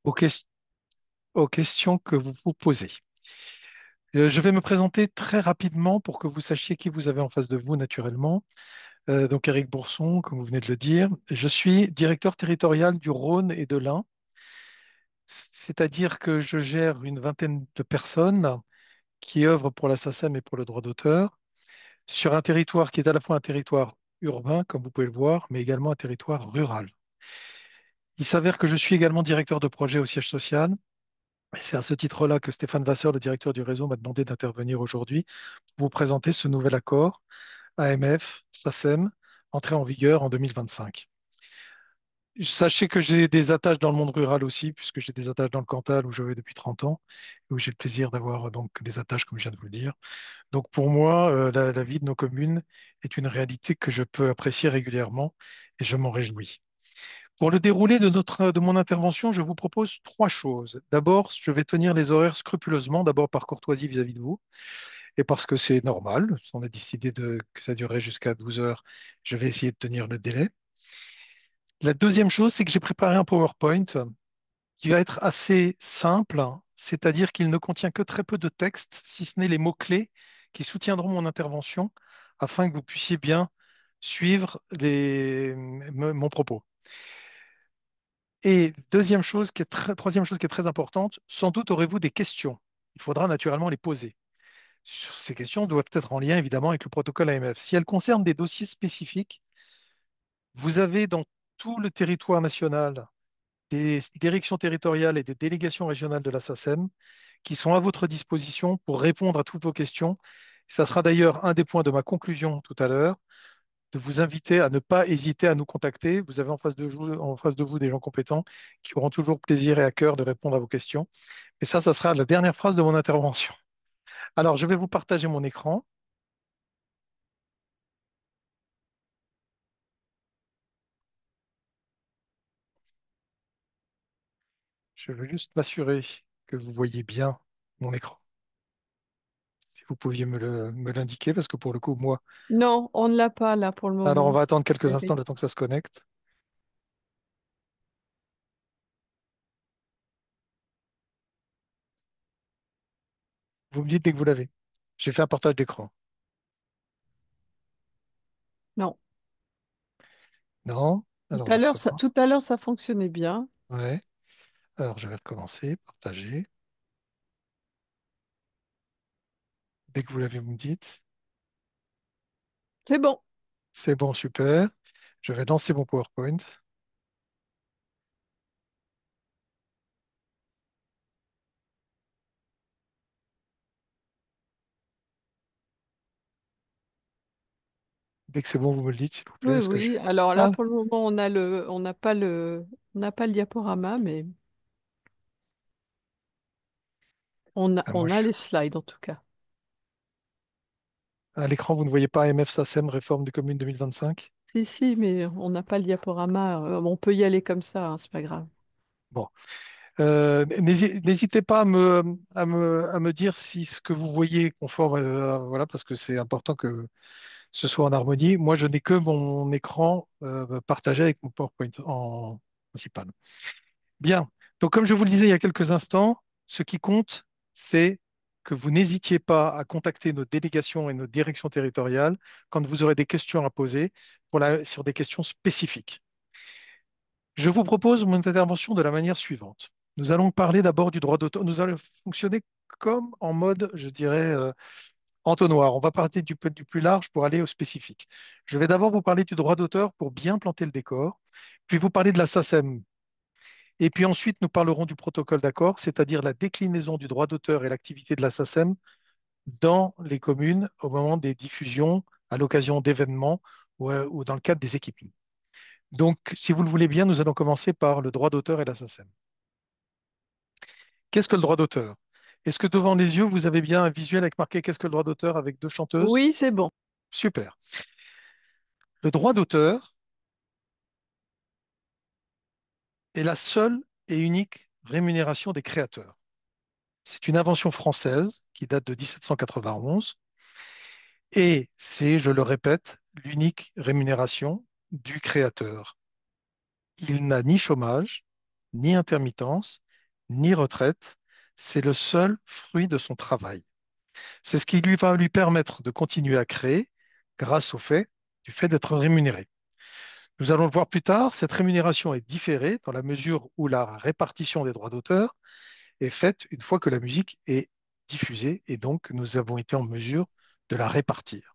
aux, ques- aux questions que vous vous posez. Je vais me présenter très rapidement pour que vous sachiez qui vous avez en face de vous naturellement. Donc Eric Bourson, comme vous venez de le dire. Je suis directeur territorial du Rhône et de l'Ain, c'est-à-dire que je gère une vingtaine de personnes qui œuvrent pour la SACEM et pour le droit d'auteur sur un territoire qui est à la fois un territoire urbain, comme vous pouvez le voir, mais également un territoire rural. Il s'avère que je suis également directeur de projet au siège social. Et c'est à ce titre-là que Stéphane Vasseur, le directeur du réseau, m'a demandé d'intervenir aujourd'hui pour vous présenter ce nouvel accord AMF, SACEM, entré en vigueur en 2025. Sachez que j'ai des attaches dans le monde rural aussi, puisque j'ai des attaches dans le Cantal où je vais depuis 30 ans, et où j'ai le plaisir d'avoir donc des attaches, comme je viens de vous le dire. Donc pour moi, la vie de nos communes est une réalité que je peux apprécier régulièrement et je m'en réjouis. Pour le déroulé de mon intervention, je vous propose trois choses. D'abord, je vais tenir les horaires scrupuleusement, d'abord par courtoisie vis-à-vis de vous et parce que c'est normal. On a décidé que ça durerait jusqu'à 12 heures. Je vais essayer de tenir le délai. La deuxième chose, c'est que j'ai préparé un PowerPoint qui va être assez simple, hein, c'est-à-dire qu'il ne contient que très peu de texte, si ce n'est les mots-clés qui soutiendront mon intervention, afin que vous puissiez bien suivre mon propos. Et troisième chose qui est très importante, sans doute aurez-vous des questions. Il faudra naturellement les poser. Ces questions doivent être en lien évidemment avec le protocole AMF. Si elles concernent des dossiers spécifiques, vous avez dans tout le territoire national des directions territoriales et des délégations régionales de la SACEM qui sont à votre disposition pour répondre à toutes vos questions. Ça sera d'ailleurs un des points de ma conclusion tout à l'heure, de vous inviter à ne pas hésiter à nous contacter. Vous avez en face de vous des gens compétents qui auront toujours plaisir et à cœur de répondre à vos questions. Et ça sera la dernière phrase de mon intervention. Alors, je vais vous partager mon écran. Je veux juste m'assurer que vous voyez bien mon écran. Si vous pouviez me l'indiquer, parce que pour le coup, moi. Non, on ne l'a pas là pour le Alors, on moment. va attendre quelques instants Eric. le temps que ça se connecte. Vous me dites dès que vous l'avez. J'ai fait un partage d'écran. Non. Non? Alors, je recommence. Tout à l'heure, ça fonctionnait bien. Ouais. Alors, je vais recommencer. Partager. Dès que vous l'avez, vous me dites. C'est bon. C'est bon, super. Je vais lancer mon PowerPoint. Dès que c'est bon, vous me le dites, s'il vous plaît, Oui, parce que je oui. suis... Alors là, Ah, pour le moment, on n'a pas le diaporama, mais moi, on a les slides en tout cas. à l'écran, vous ne voyez pas AMF SACEM, réforme des communes 2025? Si, si, mais on n'a pas le diaporama. On peut y aller comme ça, hein, c'est pas grave. Bon. N'hésitez pas à me dire si ce que vous voyez est conforme, voilà, parce que c'est important que ce soit en harmonie. Moi, je n'ai que mon écran partagé avec mon PowerPoint en principal. Bien. Donc, comme je vous le disais il y a quelques instants, ce qui compte, c'est que vous n'hésitiez pas à contacter nos délégations et nos directions territoriales quand vous aurez des questions à poser sur des questions spécifiques. Je vous propose mon intervention de la manière suivante. Nous allons parler d'abord du droit d'auteur. Nous allons fonctionner comme en mode, je dirais, entonnoir. On va partir du plus large pour aller au spécifique. Je vais d'abord vous parler du droit d'auteur pour bien planter le décor, puis vous parler de la SACEM. Et puis ensuite, nous parlerons du protocole d'accord, c'est-à-dire la déclinaison du droit d'auteur et l'activité de la SACEM dans les communes au moment des diffusions, à l'occasion d'événements ou dans le cadre des équipements. Donc, si vous le voulez bien, nous allons commencer par le droit d'auteur et la SACEM. Qu'est-ce que le droit d'auteur? Est-ce que devant les yeux, vous avez bien un visuel avec marqué qu'est-ce que le droit d'auteur avec deux chanteuses? Oui, c'est bon. Super. Le droit d'auteur est la seule et unique rémunération des créateurs. C'est une invention française qui date de 1791 et c'est, je le répète, l'unique rémunération du créateur. Il n'a ni chômage, ni intermittence, ni retraite. C'est le seul fruit de son travail. C'est ce qui lui va lui permettre de continuer à créer grâce du fait d'être rémunéré. Nous allons le voir plus tard, cette rémunération est différée dans la mesure où la répartition des droits d'auteur est faite une fois que la musique est diffusée et donc nous avons été en mesure de la répartir.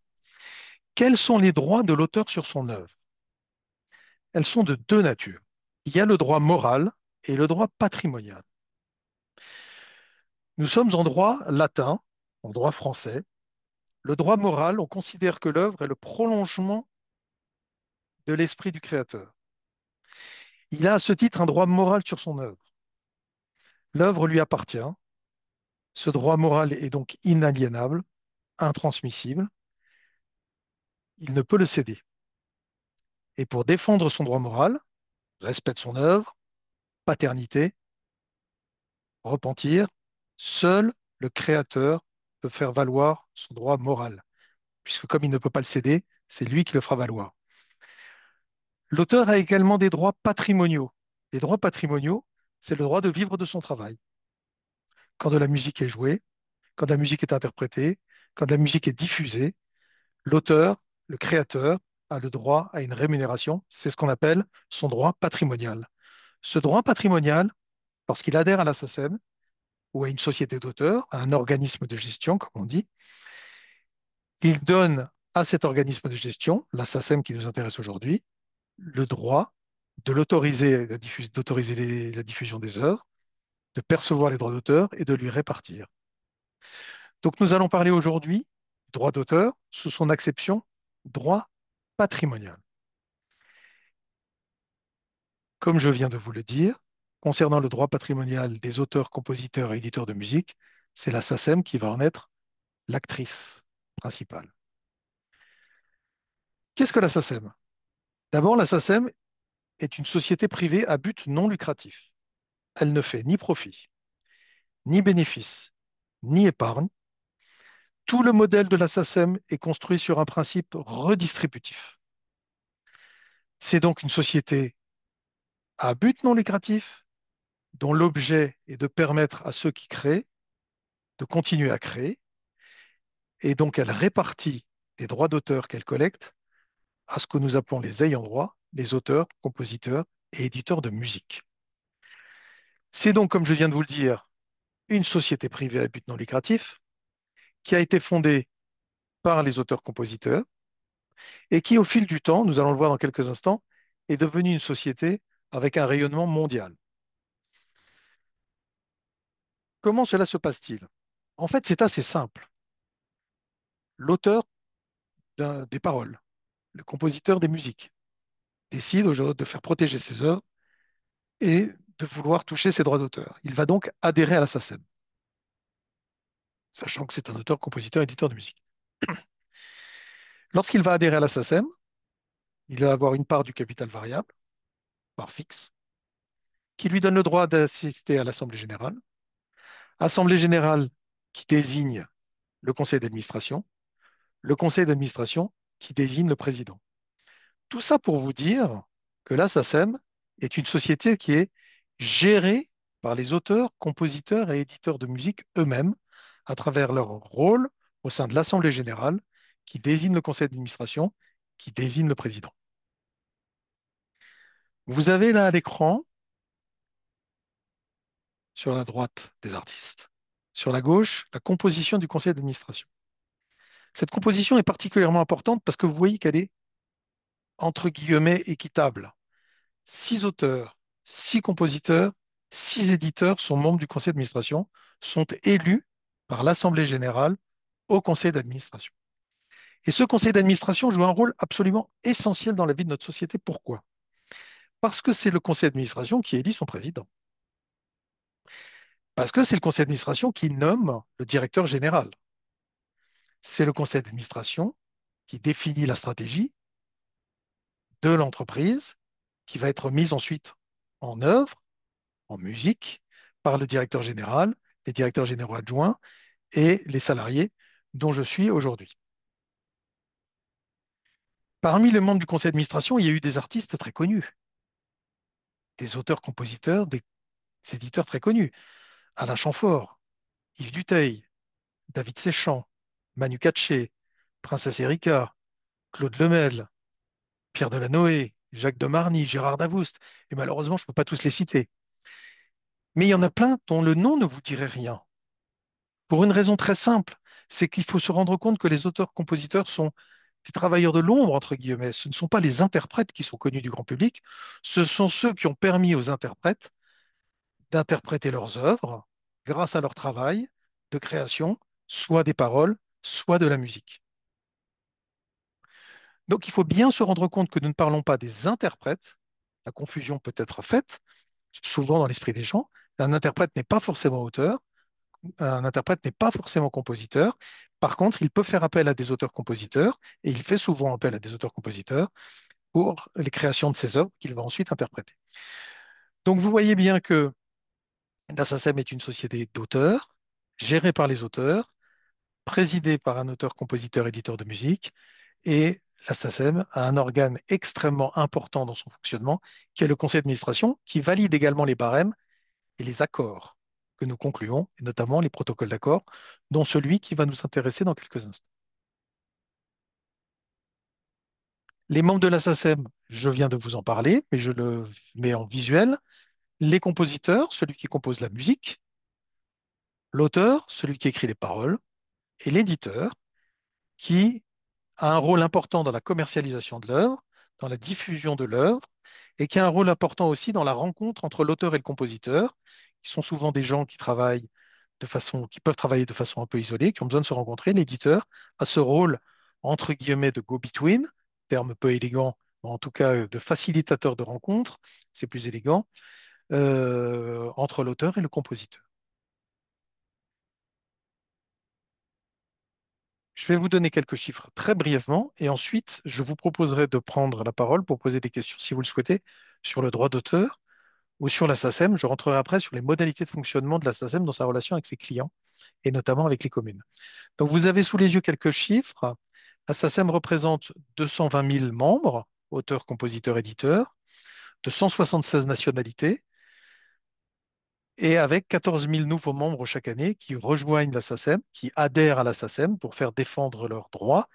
Quels sont les droits de l'auteur sur son œuvre? Elles sont de deux natures. Il y a le droit moral et le droit patrimonial. Nous sommes en droit latin, en droit français. Le droit moral, on considère que l'œuvre est le prolongement de l'esprit du créateur. Il a à ce titre un droit moral sur son œuvre. L'œuvre lui appartient. Ce droit moral est donc inaliénable, intransmissible. Il ne peut le céder. Et pour défendre son droit moral, respect de son œuvre, paternité, repentir, seul le créateur peut faire valoir son droit moral, puisque comme il ne peut pas le céder, c'est lui qui le fera valoir. L'auteur a également des droits patrimoniaux. Les droits patrimoniaux, c'est le droit de vivre de son travail. Quand de la musique est jouée, quand la musique est interprétée, quand la musique est diffusée, l'auteur, le créateur, a le droit à une rémunération. C'est ce qu'on appelle son droit patrimonial. Ce droit patrimonial, lorsqu'il adhère à la SACEM ou à une société d'auteurs, à un organisme de gestion, comme on dit, il donne à cet organisme de gestion, la SACEM qui nous intéresse aujourd'hui, le droit de l'autoriser, d'autoriser la diffusion des œuvres, de percevoir les droits d'auteur et de lui répartir. Donc nous allons parler aujourd'hui du droit d'auteur sous son acception droit patrimonial. Comme je viens de vous le dire, concernant le droit patrimonial des auteurs, compositeurs et éditeurs de musique, c'est la SACEM qui va en être l'actrice principale. Qu'est-ce que la SACEM? D'abord, la SACEM est une société privée à but non lucratif. Elle ne fait ni profit, ni bénéfice, ni épargne. Tout le modèle de la SACEM est construit sur un principe redistributif. C'est donc une société à but non lucratif dont l'objet est de permettre à ceux qui créent de continuer à créer, et donc elle répartit les droits d'auteur qu'elle collecte à ce que nous appelons les ayants droit, les auteurs, compositeurs et éditeurs de musique. C'est donc, comme je viens de vous le dire, une société privée à but non lucratif qui a été fondée par les auteurs-compositeurs et qui, au fil du temps, nous allons le voir dans quelques instants, est devenue une société avec un rayonnement mondial. Comment cela se passe-t-il? En fait, c'est assez simple. L'auteur des paroles, le compositeur des musiques, décide aujourd'hui de faire protéger ses œuvres et de vouloir toucher ses droits d'auteur. Il va donc adhérer à la SACEM, sachant que c'est un auteur, compositeur, éditeur de musique. Lorsqu'il va adhérer à la SACEM, il va avoir une part du capital variable, part fixe, qui lui donne le droit d'assister à l'Assemblée générale. Assemblée générale qui désigne le conseil d'administration, le conseil d'administration qui désigne le président. Tout ça pour vous dire que la SACEM est une société qui est gérée par les auteurs, compositeurs et éditeurs de musique eux-mêmes à travers leur rôle au sein de l'Assemblée générale qui désigne le conseil d'administration, qui désigne le président. Vous avez là à l'écran, sur la droite, des artistes. Sur la gauche, la composition du conseil d'administration. Cette composition est particulièrement importante parce que vous voyez qu'elle est, entre guillemets, équitable. 6 auteurs, 6 compositeurs, 6 éditeurs sont membres du conseil d'administration, sont élus par l'Assemblée générale au conseil d'administration. Et ce conseil d'administration joue un rôle absolument essentiel dans la vie de notre société. Pourquoi? Parce que c'est le conseil d'administration qui élit son président. Parce que c'est le conseil d'administration qui nomme le directeur général. C'est le conseil d'administration qui définit la stratégie de l'entreprise qui va être mise ensuite en œuvre, en musique, par le directeur général, les directeurs généraux adjoints et les salariés dont je suis aujourd'hui. Parmi les membres du conseil d'administration, il y a eu des artistes très connus, des auteurs-compositeurs, des des éditeurs très connus. Alain Chamfort, Yves Duteil, David Séchant, Manu Katché, Princesse Erika, Claude Lemel, Pierre Delanoë, Jacques de Marny, Gérard Davoust. Et malheureusement, je ne peux pas tous les citer. Mais il y en a plein dont le nom ne vous dirait rien. Pour une raison très simple, c'est qu'il faut se rendre compte que les auteurs-compositeurs sont des travailleurs de l'ombre, entre guillemets. Ce ne sont pas les interprètes qui sont connus du grand public, ce sont ceux qui ont permis aux interprètes d'interpréter leurs œuvres grâce à leur travail de création, soit des paroles, soit de la musique. Donc il faut bien se rendre compte que nous ne parlons pas des interprètes. La confusion peut être faite souvent dans l'esprit des gens. Un interprète n'est pas forcément auteur, un interprète n'est pas forcément compositeur. Par contre, il peut faire appel à des auteurs-compositeurs et il fait souvent appel à des auteurs-compositeurs pour les créations de ses œuvres qu'il va ensuite interpréter. Donc vous voyez bien que la SACEM est une société d'auteurs, gérée par les auteurs, présidée par un auteur-compositeur-éditeur de musique, et la SACEM a un organe extrêmement important dans son fonctionnement, qui est le conseil d'administration, qui valide également les barèmes et les accords que nous concluons, et notamment les protocoles d'accord, dont celui qui va nous intéresser dans quelques instants. Les membres de la SACEM, je viens de vous en parler, mais je le mets en visuel. Les compositeurs, celui qui compose la musique, l'auteur, celui qui écrit les paroles, et l'éditeur, qui a un rôle important dans la commercialisation de l'œuvre, dans la diffusion de l'œuvre, et qui a un rôle important aussi dans la rencontre entre l'auteur et le compositeur, qui sont souvent des gens qui peuvent travailler de façon un peu isolée, qui ont besoin de se rencontrer. L'éditeur a ce rôle, entre guillemets, de go-between, terme peu élégant, mais en tout cas de facilitateur de rencontre, c'est plus élégant, entre l'auteur et le compositeur. Je vais vous donner quelques chiffres très brièvement et ensuite je vous proposerai de prendre la parole pour poser des questions, si vous le souhaitez, sur le droit d'auteur ou sur la SACEM. Je rentrerai après sur les modalités de fonctionnement de la SACEM dans sa relation avec ses clients et notamment avec les communes. Donc vous avez sous les yeux quelques chiffres. La SACEM représente 220 000 membres, auteurs, compositeurs, éditeurs, de 176 nationalités et avec 14 000 nouveaux membres chaque année qui rejoignent la SACEM, qui adhèrent à la SACEM pour faire défendre leurs droits,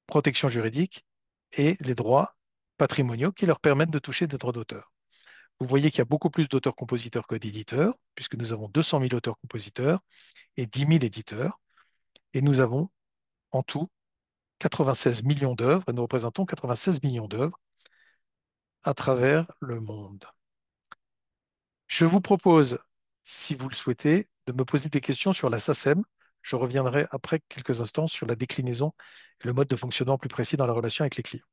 protection juridique et les droits patrimoniaux qui leur permettent de toucher des droits d'auteur. Vous voyez qu'il y a beaucoup plus d'auteurs-compositeurs que d'éditeurs, puisque nous avons 200 000 auteurs-compositeurs et 10 000 éditeurs, et nous avons en tout 96 millions d'œuvres, et nous représentons 96 millions d'œuvres à travers le monde. Je vous propose, si vous le souhaitez, de me poser des questions sur la SACEM. Je reviendrai après quelques instants sur la déclinaison et le mode de fonctionnement plus précis dans la relation avec les clients.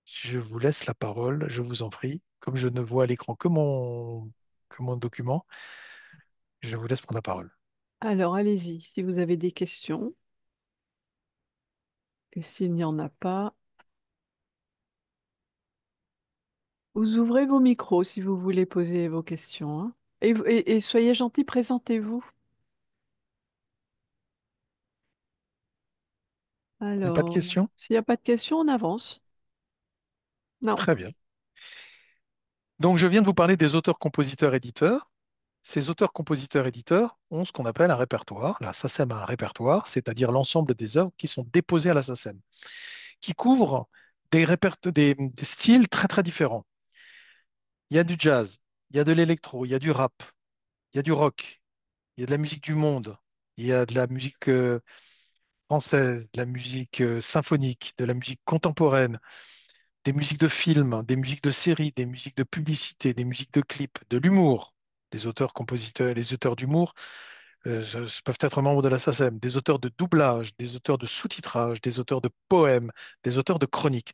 Je vous laisse la parole, je vous en prie. Comme je ne vois à l'écran que mon document, je vous laisse prendre la parole. Alors, allez-y, si vous avez des questions. Et s'il n'y en a pas, vous ouvrez vos micros si vous voulez poser vos questions, hein. Et soyez gentils, présentez-vous. Il n'y a pas de Alors, questions? s'il n'y a pas de questions, on avance. Non. Très bien. Donc, je viens de vous parler des auteurs, compositeurs, éditeurs. Ces auteurs, compositeurs, éditeurs ont ce qu'on appelle un répertoire. La SACEM a un répertoire, c'est-à-dire l'ensemble des œuvres qui sont déposées à la SACEM, qui couvrent des styles très très différents. Il y a du jazz, il y a de l'électro, il y a du rap, il y a du rock, il y a de la musique du monde, il y a de la musique française, de la musique symphonique, de la musique contemporaine, des musiques de films, des musiques de séries, des musiques de publicité, des musiques de clips, de l'humour. Les auteurs, compositeurs, les auteurs d'humour peuvent être membres de la SACEM, des auteurs de doublage, des auteurs de sous-titrage, des auteurs de poèmes, des auteurs de chroniques.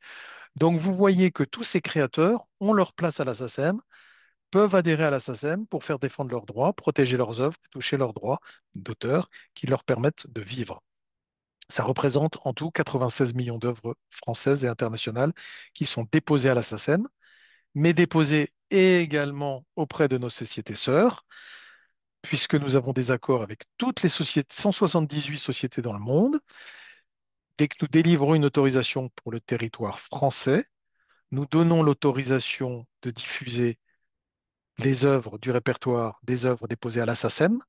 Donc vous voyez que tous ces créateurs ont leur place à la SACEM, peuvent adhérer à la SACEM pour faire défendre leurs droits, protéger leurs œuvres, toucher leurs droits d'auteur qui leur permettent de vivre. Ça représente en tout 96 millions d'œuvres françaises et internationales qui sont déposées à la SACEM, mais déposées également auprès de nos sociétés sœurs, puisque nous avons des accords avec toutes les sociétés, 178 sociétés dans le monde. Dès que nous délivrons une autorisation pour le territoire français, nous donnons l'autorisation de diffuser les œuvres du répertoire des œuvres déposées à la SACEM,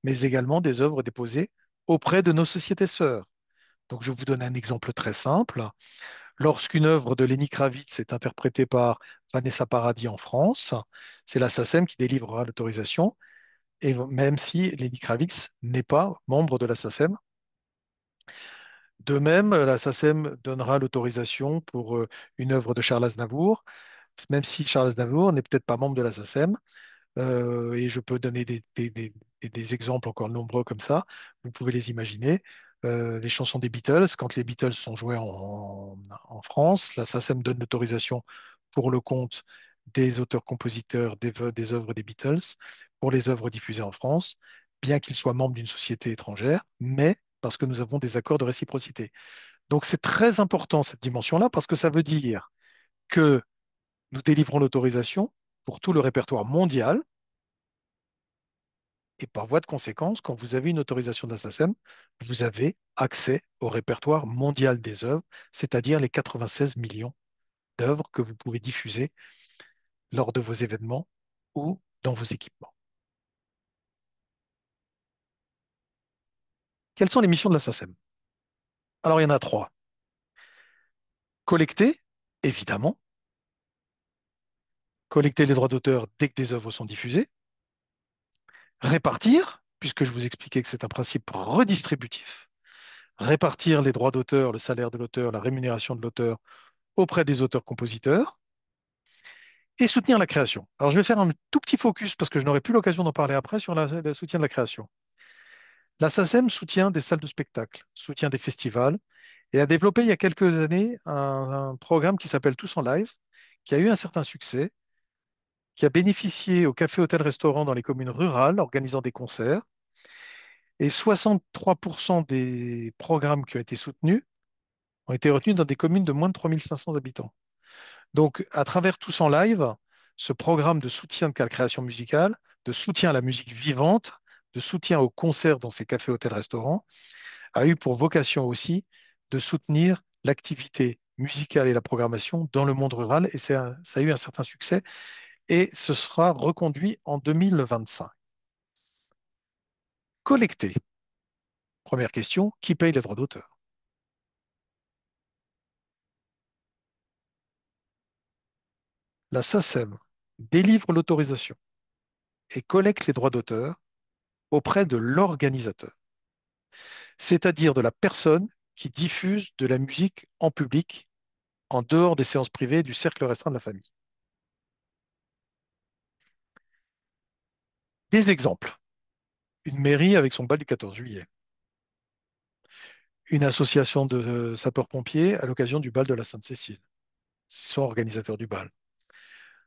mais également des œuvres déposées auprès de nos sociétés sœurs. Donc, je vous donne un exemple très simple. Lorsqu'une œuvre de Lenny Kravitz est interprétée par Vanessa Paradis en France, c'est la SACEM qui délivrera l'autorisation, et même si Lenny Kravitz n'est pas membre de la SACEM. De même, la SACEM donnera l'autorisation pour une œuvre de Charles Aznavour, même si Charles Aznavour n'est peut-être pas membre de la SACEM. Et je peux donner des exemples encore nombreux comme ça. Vous pouvez les imaginer. Les chansons des Beatles, quand les Beatles sont joués en France, la SACEM donne l'autorisation pour le compte des auteurs-compositeurs des œuvres des Beatles pour les œuvres diffusées en France, bien qu'ils soient membres d'une société étrangère, mais parce que nous avons des accords de réciprocité. Donc c'est très important cette dimension-là parce que ça veut dire que nous délivrons l'autorisation pour tout le répertoire mondial. Et par voie de conséquence, quand vous avez une autorisation de la SACEM, vous avez accès au répertoire mondial des œuvres, c'est-à-dire les 96 millions d'œuvres que vous pouvez diffuser lors de vos événements ou dans vos équipements. Quelles sont les missions de la SACEM? Alors, il y en a trois. Collecter, évidemment, collecter les droits d'auteur dès que des œuvres sont diffusées. Répartir, puisque je vous expliquais que c'est un principe redistributif. Répartir les droits d'auteur, le salaire de l'auteur, la rémunération de l'auteur auprès des auteurs-compositeurs et soutenir la création. Alors, je vais faire un tout petit focus parce que je n'aurai plus l'occasion d'en parler après sur le soutien de la création. La SACEM soutient des salles de spectacle, soutient des festivals et a développé il y a quelques années un programme qui s'appelle Tous en Live, qui a eu un certain succès, qui a bénéficié aux cafés, hôtels, restaurants dans les communes rurales, organisant des concerts. Et 63% des programmes qui ont été soutenus ont été retenus dans des communes de moins de 3500 habitants. Donc, à travers Tous en Live, ce programme de soutien de la création musicale, de soutien à la musique vivante, de soutien aux concerts dans ces cafés, hôtels, restaurants, a eu pour vocation aussi de soutenir l'activité musicale et la programmation dans le monde rural, et ça a eu un certain succès, et ce sera reconduit en 2025. Collecter. Première question, qui paye les droits d'auteur? La SACEM délivre l'autorisation et collecte les droits d'auteur auprès de l'organisateur, c'est-à-dire de la personne qui diffuse de la musique en public, en dehors des séances privées et du cercle restreint de la famille. Des exemples. Une mairie avec son bal du 14 juillet. Une association de sapeurs-pompiers à l'occasion du bal de la Sainte-Cécile. Ils sont organisateurs du bal.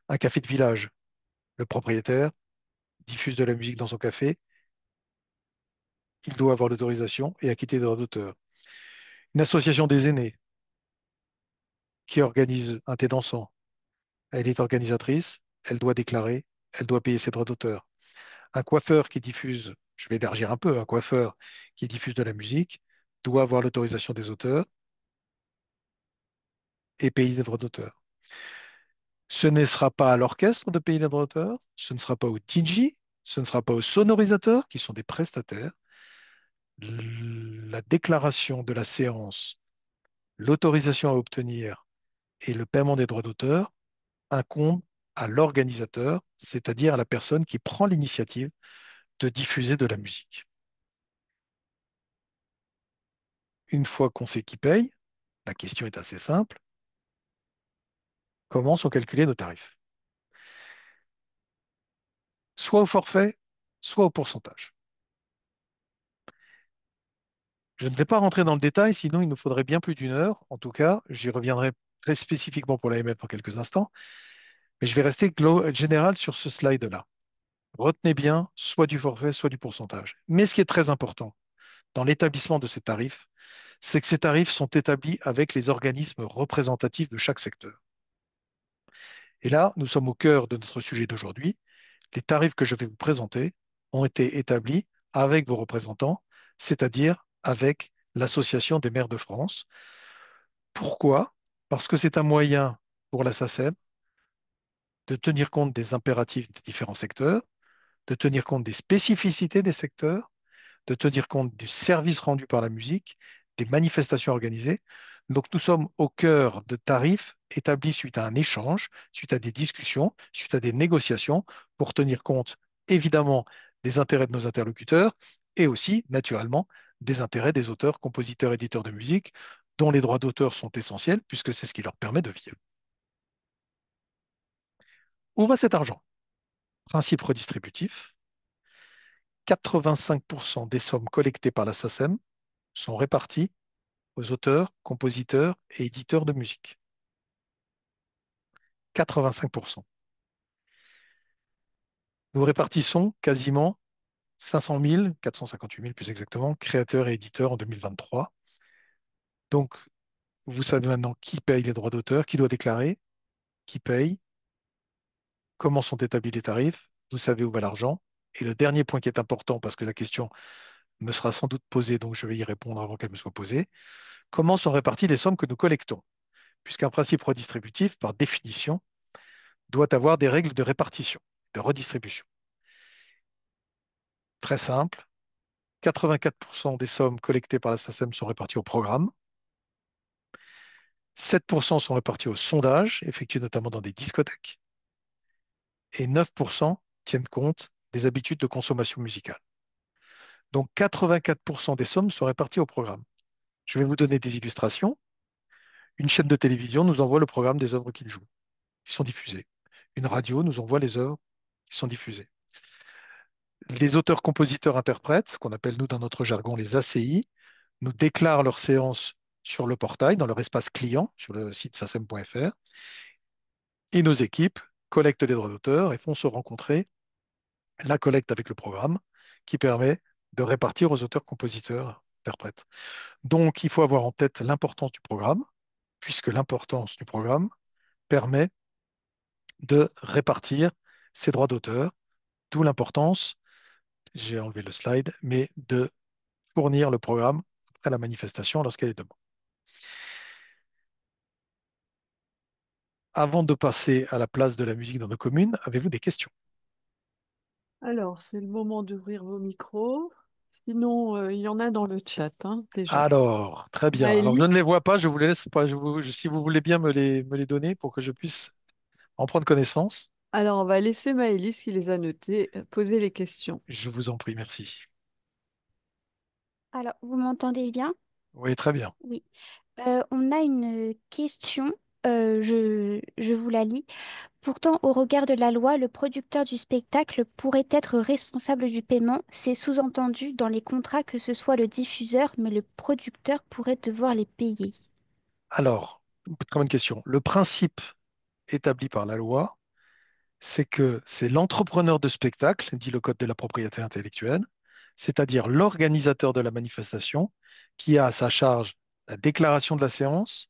Un café de village. Le propriétaire diffuse de la musique dans son café. Il doit avoir l'autorisation et acquitter des droits d'auteur. Une association des aînés qui organise un thé dansant. Elle est organisatrice. Elle doit déclarer. Elle doit payer ses droits d'auteur. Un coiffeur qui diffuse, je vais élargir un peu, un coiffeur qui diffuse de la musique doit avoir l'autorisation des auteurs et payer des droits d'auteur. Ce ne sera pas à l'orchestre de payer les droits d'auteur, ce ne sera pas au DJ, ce ne sera pas aux sonorisateurs qui sont des prestataires. La déclaration de la séance, l'autorisation à obtenir et le paiement des droits d'auteur incombent à l'organisateur, c'est-à-dire à la personne qui prend l'initiative de diffuser de la musique. Une fois qu'on sait qui paye, la question est assez simple. Comment sont calculés nos tarifs? Soit au forfait, soit au pourcentage. Je ne vais pas rentrer dans le détail, sinon il nous faudrait bien plus d'une heure. En tout cas, j'y reviendrai très spécifiquement pour l'AMF dans quelques instants, mais je vais rester général sur ce slide-là. Retenez bien soit du forfait, soit du pourcentage. Mais ce qui est très important dans l'établissement de ces tarifs, c'est que ces tarifs sont établis avec les organismes représentatifs de chaque secteur. Et là, nous sommes au cœur de notre sujet d'aujourd'hui. Les tarifs que je vais vous présenter ont été établis avec vos représentants, c'est-à-dire avec l'Association des maires de France. Pourquoi? Parce que c'est un moyen pour la SACEM de tenir compte des impératifs des différents secteurs, de tenir compte des spécificités des secteurs, de tenir compte du service rendu par la musique, des manifestations organisées. Donc nous sommes au cœur de tarifs établis suite à un échange, suite à des discussions, suite à des négociations, pour tenir compte évidemment des intérêts de nos interlocuteurs et aussi, naturellement, des intérêts des auteurs, compositeurs, éditeurs de musique, dont les droits d'auteur sont essentiels puisque c'est ce qui leur permet de vivre. Où va cet argent? Principe redistributif. 85% des sommes collectées par la SACEM sont réparties aux auteurs, compositeurs et éditeurs de musique. 85%. Nous répartissons quasiment 500 000, 458 000 plus exactement, créateurs et éditeurs en 2023. Donc, vous savez maintenant qui paye les droits d'auteur, qui doit déclarer, qui paye, comment sont établis les tarifs, vous savez où va l'argent. Et le dernier point qui est important, parce que la question me sera sans doute posée, donc je vais y répondre avant qu'elle me soit posée, comment sont réparties les sommes que nous collectons? Puisqu'un principe redistributif, par définition, doit avoir des règles de répartition, de redistribution. Très simple, 84% des sommes collectées par la SACEM sont réparties au programme, 7% sont répartis au sondage, effectué notamment dans des discothèques, et 9% tiennent compte des habitudes de consommation musicale. Donc 84% des sommes sont réparties au programme. Je vais vous donner des illustrations. Une chaîne de télévision nous envoie le programme des œuvres qu'il joue, qui sont diffusées. Une radio nous envoie les œuvres qui sont diffusées. Les auteurs, compositeurs, interprètes, ce qu'on appelle nous dans notre jargon les ACI, nous déclarent leurs séances sur le portail, dans leur espace client, sur le site sacem.fr, et nos équipes collectent les droits d'auteur et font se rencontrer la collecte avec le programme qui permet de répartir aux auteurs, compositeurs, interprètes. Donc, il faut avoir en tête l'importance du programme, puisque l'importance du programme permet de répartir ces droits d'auteur, d'où l'importance, j'ai enlevé le slide, mais de fournir le programme après la manifestation lorsqu'elle est demandée. Avant de passer à la place de la musique dans nos communes, avez-vous des questions? Alors, c'est le moment d'ouvrir vos micros. Sinon, il y en a dans le chat, hein, déjà. Alors, très bien. Alors, je ne Maëlys, les vois pas, je vous les laisse pas. Si vous voulez bien me les donner pour que je puisse en prendre connaissance, alors on va laisser Maëlys qui les a notés, poser les questions. je vous en prie, merci. Alors, vous m'entendez bien? Oui, très bien. Oui. On a une question, je vous la lis. Pourtant, au regard de la loi, le producteur du spectacle pourrait être responsable du paiement. C'est sous-entendu dans les contrats que ce soit le diffuseur, mais le producteur pourrait devoir les payer. Alors, très bonne question. Le principe établi par la loi, c'est que c'est l'entrepreneur de spectacle, dit le Code de la propriété intellectuelle, c'est-à-dire l'organisateur de la manifestation, qui a à sa charge la déclaration de la séance,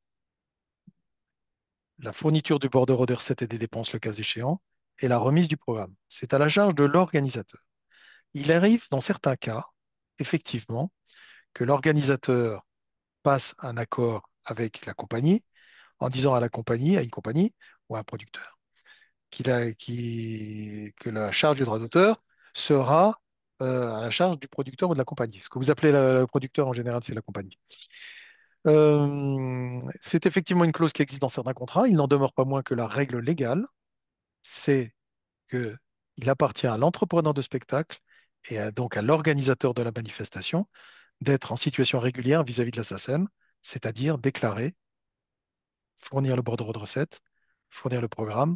la fourniture du bordereau des recettes et des dépenses le cas échéant, et la remise du programme. C'est à la charge de l'organisateur. Il arrive dans certains cas, effectivement, que l'organisateur passe un accord avec la compagnie en disant à la compagnie, à une compagnie ou à un producteur, que la charge du droit d'auteur sera à la charge du producteur ou de la compagnie. Ce que vous appelez le producteur en général, c'est la compagnie. C'est effectivement une clause qui existe dans certains contrats. Il n'en demeure pas moins que la règle légale, c'est qu'il appartient à l'entrepreneur de spectacle et donc à l'organisateur de la manifestation d'être en situation régulière vis-à-vis de la SACEM, c'est-à-dire déclarer, fournir le bordereau de recettes, fournir le programme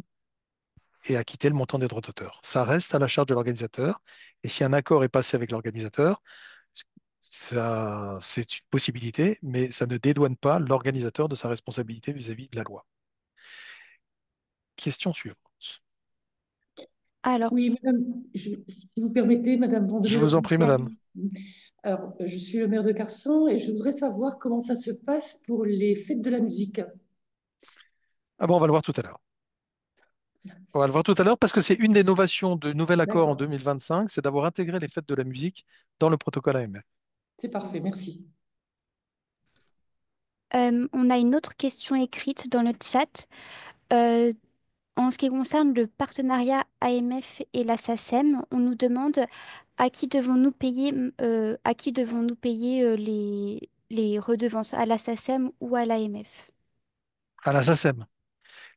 et acquitter le montant des droits d'auteur. Ça reste à la charge de l'organisateur. Et si un accord est passé avec l'organisateur, ça, c'est une possibilité, mais ça ne dédouane pas l'organisateur de sa responsabilité vis-à-vis de la loi. Question suivante. Alors, Oui, madame, si vous permettez, madame Je Vandelay le vous en prie, bonsoir. madame. Alors, je suis le maire de Carsan et je voudrais savoir comment ça se passe pour les fêtes de la musique. Ah bon, on va le voir tout à l'heure. On va le voir tout à l'heure parce que c'est une des novations de nouvel accord en D'accord, 2025, c'est d'avoir intégré les fêtes de la musique dans le protocole AMF. c'est parfait, merci. on a une autre question écrite dans le chat. Euh, En ce qui concerne le partenariat AMF et la SACEM, on nous demande à qui devons-nous payer les redevances, à la SACEM ou à l'AMF. À la SACEM.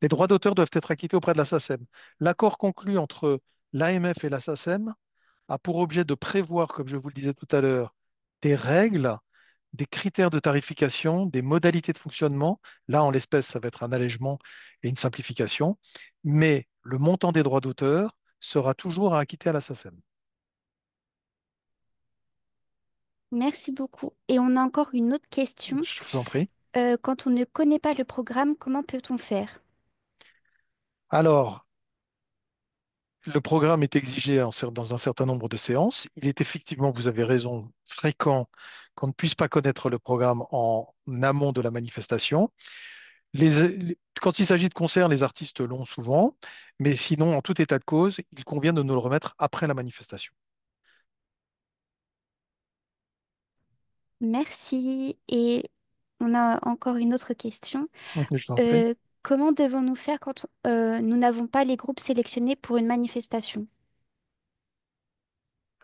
Les droits d'auteur doivent être acquittés auprès de la SACEM. L'accord conclu entre l'AMF et la SACEM a pour objet de prévoir, comme je vous le disais tout à l'heure, des règles, des critères de tarification, des modalités de fonctionnement. Là, en l'espèce, ça va être un allègement et une simplification. Mais le montant des droits d'auteur sera toujours à acquitter à la SACEM. Merci beaucoup. Et on a encore une autre question. Je vous en prie. Quand on ne connaît pas le programme, comment peut-on faire? Alors, le programme est exigé dans un certain nombre de séances. Il est effectivement, vous avez raison, fréquent qu'on ne puisse pas connaître le programme en amont de la manifestation. Quand il s'agit de concerts, les artistes l'ont souvent, mais sinon, en tout état de cause, il convient de nous le remettre après la manifestation. Merci. Et on a encore une autre question. Je t'en prie. Comment devons-nous faire quand nous n'avons pas les groupes sélectionnés pour une manifestation?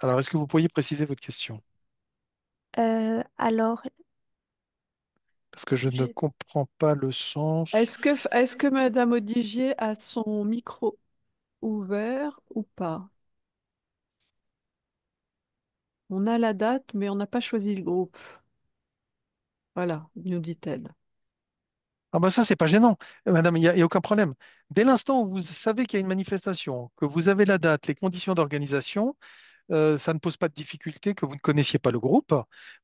Alors, est-ce que vous pourriez préciser votre question? Alors, Parce que je ne J'ai- comprends pas le sens. est-ce que Madame Odigier a son micro ouvert ou pas? On a la date, mais on n'a pas choisi le groupe. Voilà, nous dit-elle. Ah ben ça, c'est pas gênant. Madame, il y a aucun problème. Dès l'instant où vous savez qu'il y a une manifestation, que vous avez la date, les conditions d'organisation, ça ne pose pas de difficulté que vous ne connaissiez pas le groupe.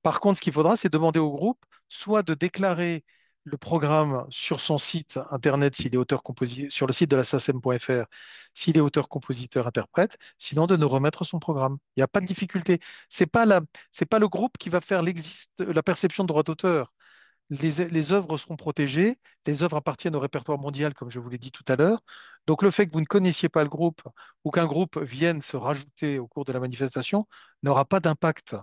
Par contre, ce qu'il faudra, c'est demander au groupe soit de déclarer le programme sur son site internet s'il est auteur-compositeur, sur le site de la SACEM.fr, s'il est auteur-compositeur-interprète, sinon de nous remettre son programme. Il n'y a pas de difficulté. C'est pas le groupe qui va faire la perception de droit d'auteur. Les œuvres seront protégées, les œuvres appartiennent au répertoire mondial, comme je vous l'ai dit tout à l'heure. Donc le fait que vous ne connaissiez pas le groupe ou qu'un groupe vienne se rajouter au cours de la manifestation n'aura pas d'impact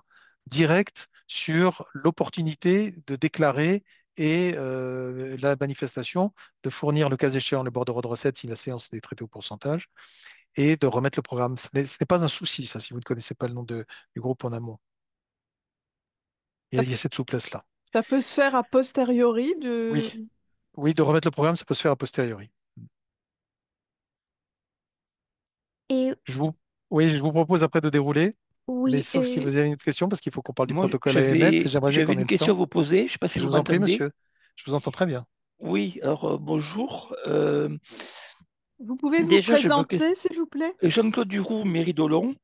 direct sur l'opportunité de déclarer la manifestation, de fournir le cas échéant le bordereau de recettes si la séance est traitée au pourcentage et de remettre le programme. Ce n'est pas un souci, ça, si vous ne connaissez pas le nom du groupe en amont. Il y a cette souplesse-là. Ça peut se faire a posteriori Oui, de... oui, de remettre le programme, ça peut se faire a posteriori. et Je vous, oui, je vous propose après de dérouler, mais oui, sauf si vous avez une autre question, parce qu'il faut qu'on parle du Moi, protocole AMF et j'aimerais bien j'avais qu'on ait une le question à temps. vous poser. Je ne sais pas si Je vous vous en prie, m'entendez. monsieur. Je vous entends très bien. Oui, alors bonjour. Vous pouvez vous Déjà, présenter, s'il vous plaît? Jean-Claude Duroux, mairie d'Olon.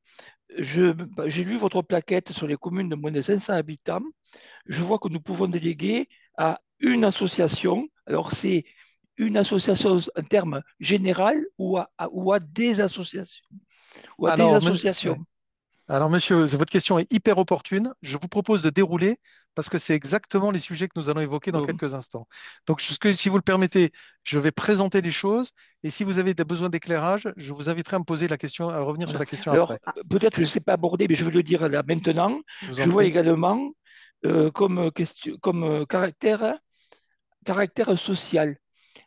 J'ai lu votre plaquette sur les communes de moins de 500 habitants. Je vois que nous pouvons déléguer à une association. Alors, c'est une association en termes général ou à des associations ou à des Alors, ouais. associations. Alors, monsieur, votre question est hyper opportune. Je vous propose de dérouler parce que c'est exactement les sujets que nous allons évoquer dans Bon, quelques instants. Donc, si vous le permettez, je vais présenter les choses et si vous avez des besoins d'éclairage, je vous inviterai à me poser la question, à revenir sur voilà. la question Alors, après. peut-être que je ne sais pas aborder, mais je vais le dire là maintenant. Je vous en Je vois prie. également comme caractère social.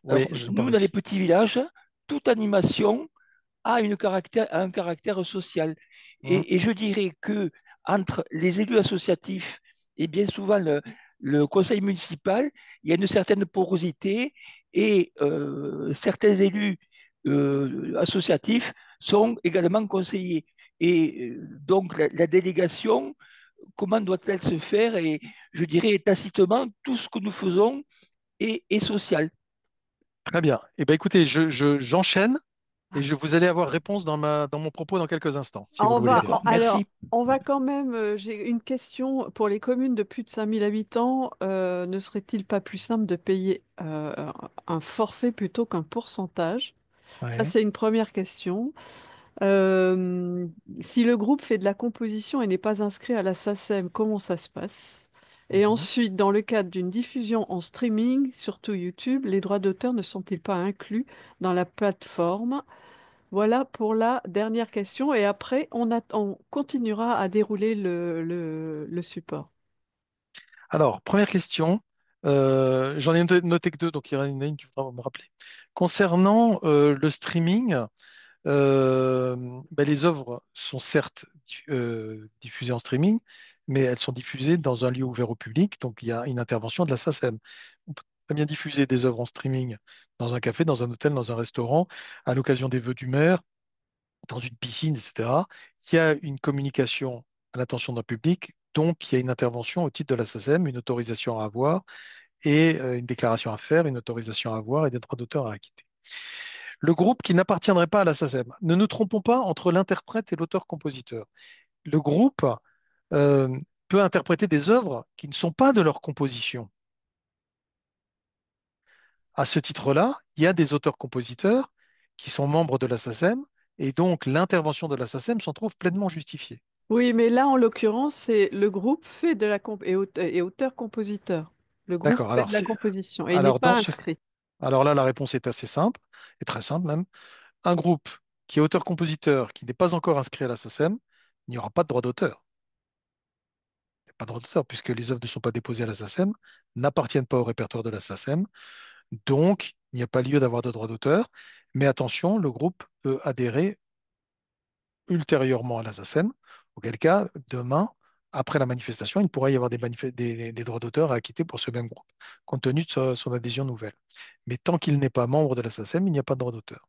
Oui, Alors, je me nous, dans les remercie. petits villages, toute animation a un caractère social. Mhm. Et je dirais que entre les élus associatifs et bien souvent le conseil municipal, il y a une certaine porosité et certains élus associatifs sont également conseillers. Et donc la délégation, comment doit-elle se faire? Et je dirais tacitement, tout ce que nous faisons est social. Très bien. Eh bien, écoutez, j'enchaîne. Et vous allez avoir réponse dans mon propos dans quelques instants, si Ah, vous le voulez bien. D'accord, alors, merci. on va quand même, j'ai une question pour les communes de plus de 5 000 habitants. Ne serait-il pas plus simple de payer un forfait plutôt qu'un pourcentage? Ça, Ouais. c'est une première question. Euh, Si le groupe fait de la composition et n'est pas inscrit à la SACEM, comment ça se passe? Et Mhm. ensuite, dans le cadre d'une diffusion en streaming, surtout YouTube, les droits d'auteur ne sont-ils pas inclus dans la plateforme? Voilà pour la dernière question. Et après, on continuera à dérouler le support. Alors, première question. J'en ai noté que deux, donc il y en a une qui voudra me rappeler. Concernant le streaming, les œuvres sont certes diffusées en streaming, mais elles sont diffusées dans un lieu ouvert au public, donc il y a une intervention de la SACEM. On peut très bien diffuser des œuvres en streaming dans un café, dans un hôtel, dans un restaurant, à l'occasion des vœux du maire, dans une piscine, etc. Il y a une communication à l'attention d'un public, donc il y a une intervention au titre de la SACEM, une autorisation à avoir et une déclaration à faire, une autorisation à avoir et des droits d'auteur à acquitter. Le groupe qui n'appartiendrait pas à la SACEM. Ne nous trompons pas entre l'interprète et l'auteur-compositeur. Le groupe euh, peut interpréter des œuvres qui ne sont pas de leur composition. À ce titre-là, il y a des auteurs-compositeurs qui sont membres de la SACEM et donc l'intervention de la SACEM s'en trouve pleinement justifiée. Oui, mais là, en l'occurrence, c'est le groupe fait de la et auteur-compositeur. Le groupe D'accord. fait de la composition et il n'est Alors, pas inscrit. alors là, la réponse est assez simple, et très simple même. Un groupe qui est auteur-compositeur, qui n'est pas encore inscrit à la SACEM, il n'y aura pas de droit d'auteur. Il n'y a pas de droit d'auteur puisque les œuvres ne sont pas déposées à la SACEM, n'appartiennent pas au répertoire de la SACEM, donc il n'y a pas lieu d'avoir de droit d'auteur. Mais attention, le groupe peut adhérer ultérieurement à la SACEM, auquel cas, demain, après la manifestation, il pourrait y avoir des droits d'auteur à acquitter pour ce même groupe, compte tenu de son adhésion nouvelle. Mais tant qu'il n'est pas membre de la SACEM, il n'y a pas de droit d'auteur.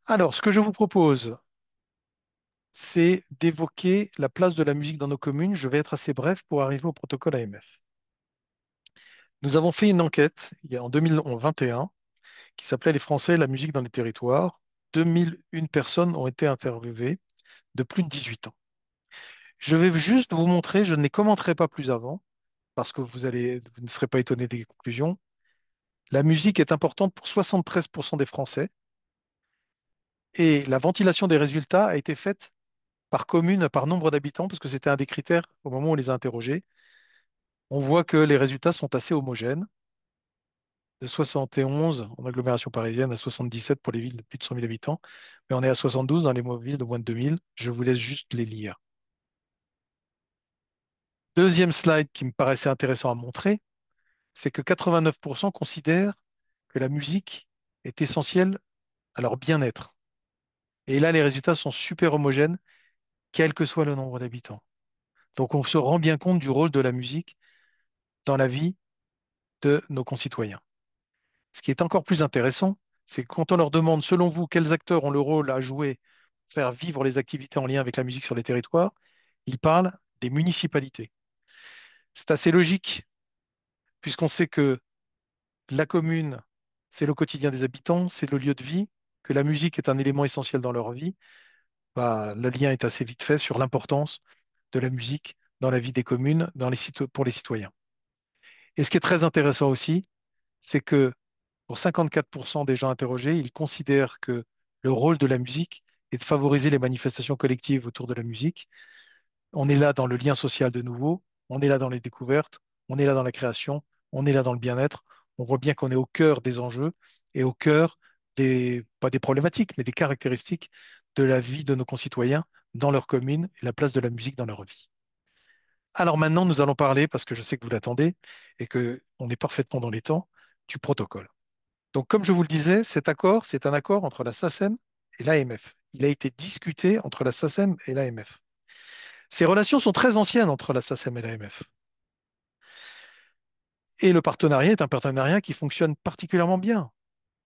Alors, ce que je vous propose, c'est d'évoquer la place de la musique dans nos communes. Je vais être assez bref pour arriver au protocole AMF. Nous avons fait une enquête en 2021 qui s'appelait Les Français, la musique dans les territoires. 2001 personnes ont été interviewées de plus de 18 ans. Je vais juste vous montrer, je ne les commenterai pas plus avant, parce que vous ne serez pas étonnés des conclusions. La musique est importante pour 73% des Français et la ventilation des résultats a été faite par commune, par nombre d'habitants, parce que c'était un des critères au moment où on les a interrogés. On voit que les résultats sont assez homogènes, de 71 en agglomération parisienne à 77 pour les villes de plus de 100 000 habitants, mais on est à 72 dans les villes de moins de 2000. Je vous laisse juste les lire. Deuxième slide qui me paraissait intéressant à montrer, c'est que 89% considèrent que la musique est essentielle à leur bien-être. Et là, les résultats sont super homogènes, quel que soit le nombre d'habitants. Donc on se rend bien compte du rôle de la musique dans la vie de nos concitoyens. Ce qui est encore plus intéressant, c'est que quand on leur demande, selon vous, quels acteurs ont le rôle à jouer pour faire vivre les activités en lien avec la musique sur les territoires, ils parlent des municipalités. C'est assez logique, puisqu'on sait que la commune, c'est le quotidien des habitants, c'est le lieu de vie, que la musique est un élément essentiel dans leur vie. Le lien est assez vite fait sur l'importance de la musique dans la vie des communes, pour les citoyens. Et ce qui est très intéressant aussi, c'est que pour 54% des gens interrogés, ils considèrent que le rôle de la musique est de favoriser les manifestations collectives autour de la musique. On est là dans le lien social de nouveau, on est là dans les découvertes, on est là dans la création, on est là dans le bien-être. On voit bien qu'on est au cœur des enjeux et au cœur pas des problématiques, mais des caractéristiques de la vie de nos concitoyens dans leur commune et la place de la musique dans leur vie. Alors maintenant, nous allons parler, parce que je sais que vous l'attendez et que on est parfaitement dans les temps, du protocole. Donc, comme je vous le disais, cet accord, c'est un accord entre la SACEM et l'AMF. Il a été discuté entre la SACEM et l'AMF. Ces relations sont très anciennes entre la SACEM et l'AMF. Et le partenariat est un partenariat qui fonctionne particulièrement bien.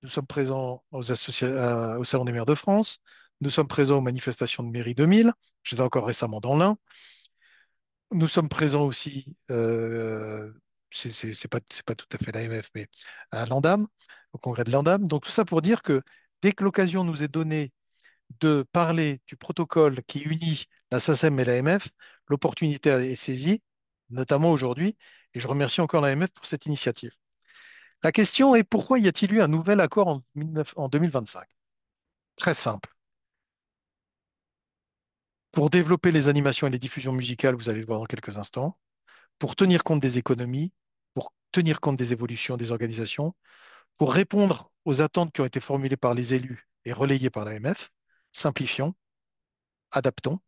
Nous sommes présents au Salon des maires de France, nous sommes présents aux manifestations de Mairie 2000, j'étais encore récemment dans l'Ain, nous sommes présents aussi, c'est pas tout à fait l'AMF, mais à l'ANDAM, au congrès de l'ANDAM. Donc tout ça pour dire que dès que l'occasion nous est donnée de parler du protocole qui unit la SACEM et l'AMF, l'opportunité est saisie, notamment aujourd'hui, et je remercie encore l'AMF pour cette initiative. La question est pourquoi y a-t-il eu un nouvel accord en 2025? Très simple. Pour développer les animations et les diffusions musicales, vous allez le voir dans quelques instants, pour tenir compte des économies, pour tenir compte des évolutions des organisations, pour répondre aux attentes qui ont été formulées par les élus et relayées par l'AMF, simplifions, adaptons.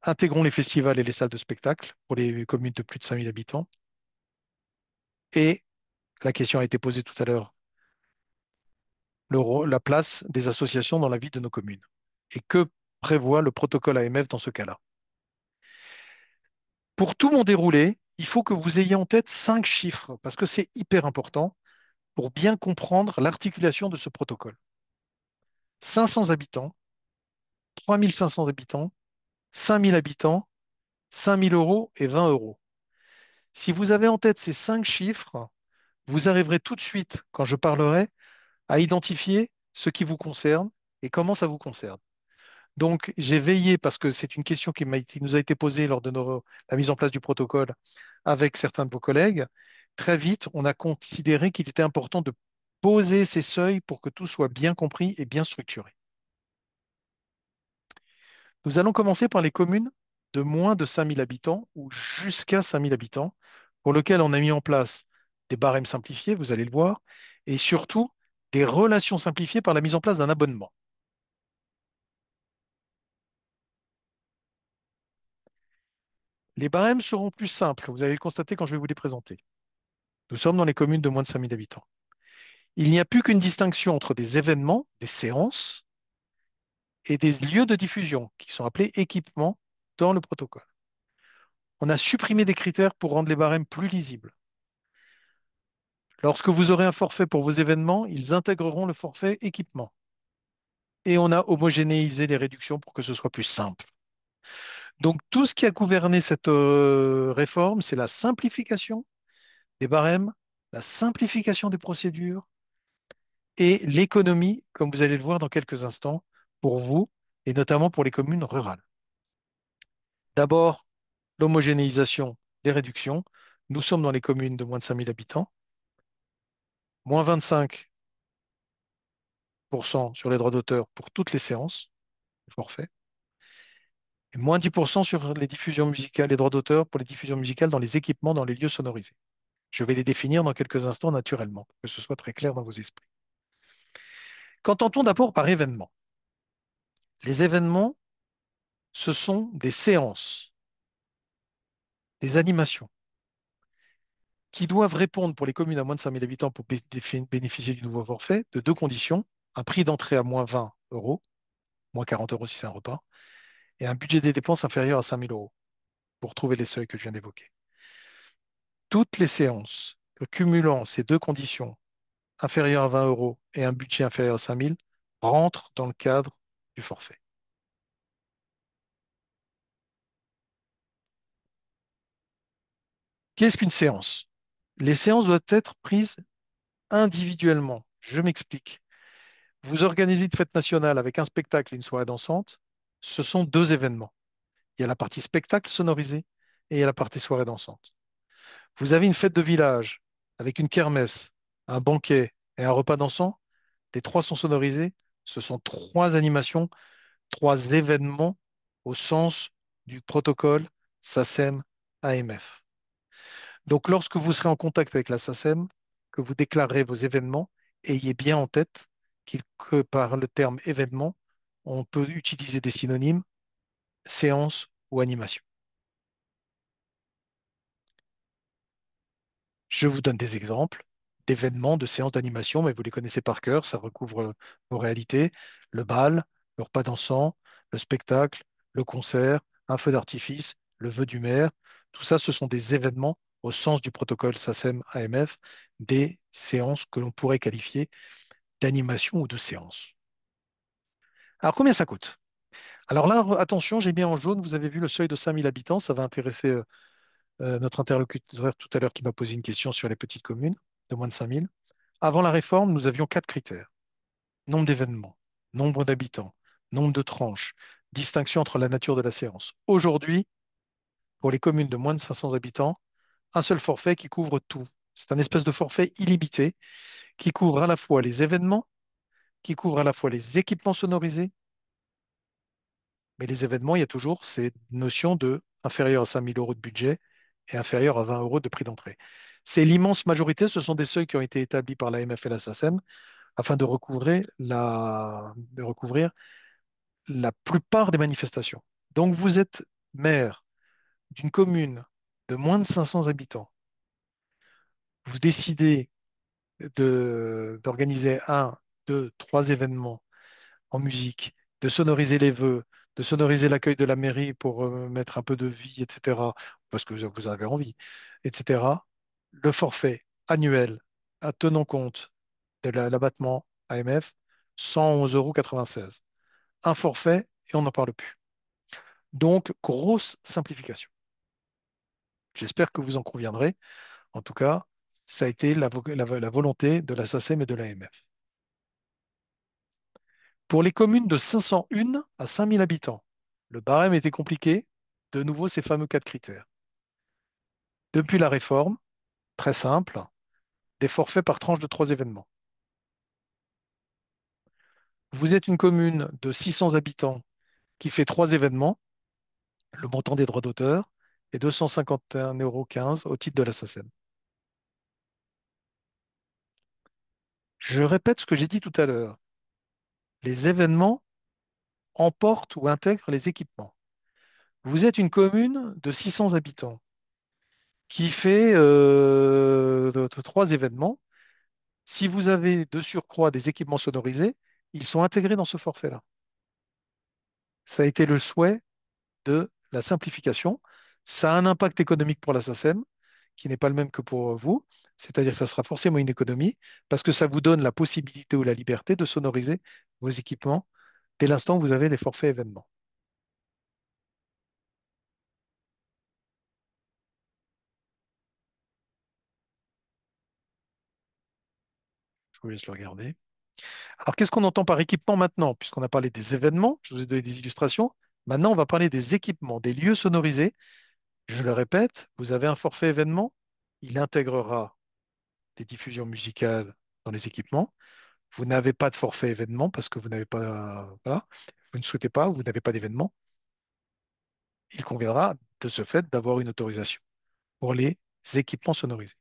Intégrons les festivals et les salles de spectacle pour les communes de plus de 5000 habitants. Et la question a été posée tout à l'heure, la place des associations dans la vie de nos communes. Et que prévoit le protocole AMF dans ce cas-là? Pour tout mon déroulé, il faut que vous ayez en tête 5 chiffres, parce que c'est hyper important pour bien comprendre l'articulation de ce protocole. 500 habitants, 3500 habitants, 5000 habitants, 5000 euros et 20 euros. Si vous avez en tête ces 5 chiffres, vous arriverez tout de suite, quand je parlerai, à identifier ce qui vous concerne et comment ça vous concerne. Donc, j'ai veillé, parce que c'est une question qui nous a été posée lors de la mise en place du protocole avec certains de vos collègues. Très vite, on a considéré qu'il était important de poser ces seuils pour que tout soit bien compris et bien structuré. Nous allons commencer par les communes de moins de 5000 habitants ou jusqu'à 5000 habitants, pour lesquelles on a mis en place des barèmes simplifiés, vous allez le voir, et surtout des relations simplifiées par la mise en place d'un abonnement. Les barèmes seront plus simples, vous allez le constater quand je vais vous les présenter. Nous sommes dans les communes de moins de 5000 habitants. Il n'y a plus qu'une distinction entre des événements, des séances, et des lieux de diffusion, qui sont appelés équipements dans le protocole. On a supprimé des critères pour rendre les barèmes plus lisibles. Lorsque vous aurez un forfait pour vos événements, ils intégreront le forfait équipement. Et on a homogénéisé les réductions pour que ce soit plus simple. Donc tout ce qui a gouverné cette réforme, c'est la simplification des barèmes, la simplification des procédures et l'économie, comme vous allez le voir dans quelques instants, pour vous et notamment pour les communes rurales. D'abord, l'homogénéisation des réductions. Nous sommes dans les communes de moins de 5000 habitants, moins 25% sur les droits d'auteur pour toutes les séances, forfait, et moins 10% sur les diffusions musicales, les droits d'auteur pour les diffusions musicales dans les équipements, dans les lieux sonorisés. Je vais les définir dans quelques instants naturellement, pour que ce soit très clair dans vos esprits. Qu'entend-on d'abord par événement? Les événements, ce sont des séances, des animations, qui doivent répondre pour les communes à moins de 5000 habitants pour bénéficier du nouveau forfait de 2 conditions. Un prix d'entrée à moins 20 euros, moins 40 euros si c'est un repas, et un budget des dépenses inférieur à 5000 euros pour trouver les seuils que je viens d'évoquer. Toutes les séances cumulant ces 2 conditions inférieures à 20 euros et un budget inférieur à 5000 rentrent dans le cadre du forfait. Qu'est-ce qu'une séance? Les séances doivent être prises individuellement. Je m'explique. Vous organisez une fête nationale avec un spectacle et une soirée dansante. Ce sont 2 événements. Il y a la partie spectacle sonorisé et il y a la partie soirée dansante. Vous avez une fête de village avec une kermesse, un banquet et un repas dansant. Les 3 sont sonorisés. Ce sont 3 animations, 3 événements au sens du protocole SACEM-AMF. Donc, lorsque vous serez en contact avec la SACEM, que vous déclarerez vos événements, ayez bien en tête que par le terme événement, on peut utiliser des synonymes séance ou animation. Je vous donne des exemples d'événements, de séances d'animation, mais vous les connaissez par cœur, ça recouvre vos réalités, le bal, le repas dansant, le spectacle, le concert, un feu d'artifice, le vœu du maire. Tout ça, ce sont des événements au sens du protocole SACEM-AMF, des séances que l'on pourrait qualifier d'animation ou de séance. Alors, combien ça coûte? Alors là, attention, j'ai mis en jaune, vous avez vu le seuil de 5000 habitants, ça va intéresser notre interlocuteur tout à l'heure qui m'a posé une question sur les petites communes de moins de 5000. Avant la réforme, nous avions 4 critères. Nombre d'événements, nombre d'habitants, nombre de tranches, distinction entre la nature de la séance. Aujourd'hui, pour les communes de moins de 500 habitants, un seul forfait qui couvre tout. C'est un espèce de forfait illimité qui couvre à la fois les événements, qui couvre à la fois les équipements sonorisés, mais les événements, il y a toujours ces notions de inférieur à 5000 euros de budget et inférieur à 20 euros de prix d'entrée. C'est l'immense majorité, ce sont des seuils qui ont été établis par l'AMF et la SACEM afin de recouvrir la plupart des manifestations. Donc vous êtes maire d'une commune de moins de 500 habitants, vous décidez d'organiser un, deux, trois événements en musique, de sonoriser les vœux, de sonoriser l'accueil de la mairie pour mettre un peu de vie, etc., parce que vous en avez envie, etc., le forfait annuel, à tenant compte de l'abattement AMF, 111,96 €. Un forfait et on n'en parle plus. Donc, grosse simplification. J'espère que vous en conviendrez. En tout cas, ça a été la volonté de la SACEM et de l'AMF. Pour les communes de 501 à 5000 habitants, le barème était compliqué. De nouveau, ces fameux quatre critères. Depuis la réforme, très simple, des forfaits par tranche de trois événements. Vous êtes une commune de 600 habitants qui fait trois événements, le montant des droits d'auteur est 251,15 € au titre de la SACEM. Je répète ce que j'ai dit tout à l'heure. Les événements emportent ou intègrent les équipements. Vous êtes une commune de 600 habitants qui fait trois événements. Si vous avez de surcroît des équipements sonorisés, ils sont intégrés dans ce forfait-là. Ça a été le souhait de la simplification. Ça a un impact économique pour la SACEM, qui n'est pas le même que pour vous, c'est-à-dire que ça sera forcément une économie, parce que ça vous donne la possibilité ou la liberté de sonoriser vos équipements dès l'instant où vous avez les forfaits événements. Je vous laisse le regarder. Alors, qu'est-ce qu'on entend par équipement maintenant? Puisqu'on a parlé des événements, je vous ai donné des illustrations. Maintenant, on va parler des équipements, des lieux sonorisés. Je le répète, vous avez un forfait événement, il intégrera des diffusions musicales dans les équipements. Vous n'avez pas de forfait événement parce que vous n'avez pas, voilà, vous ne souhaitez pas, vous n'avez pas d'événement. Il conviendra de ce fait d'avoir une autorisation pour les équipements sonorisés.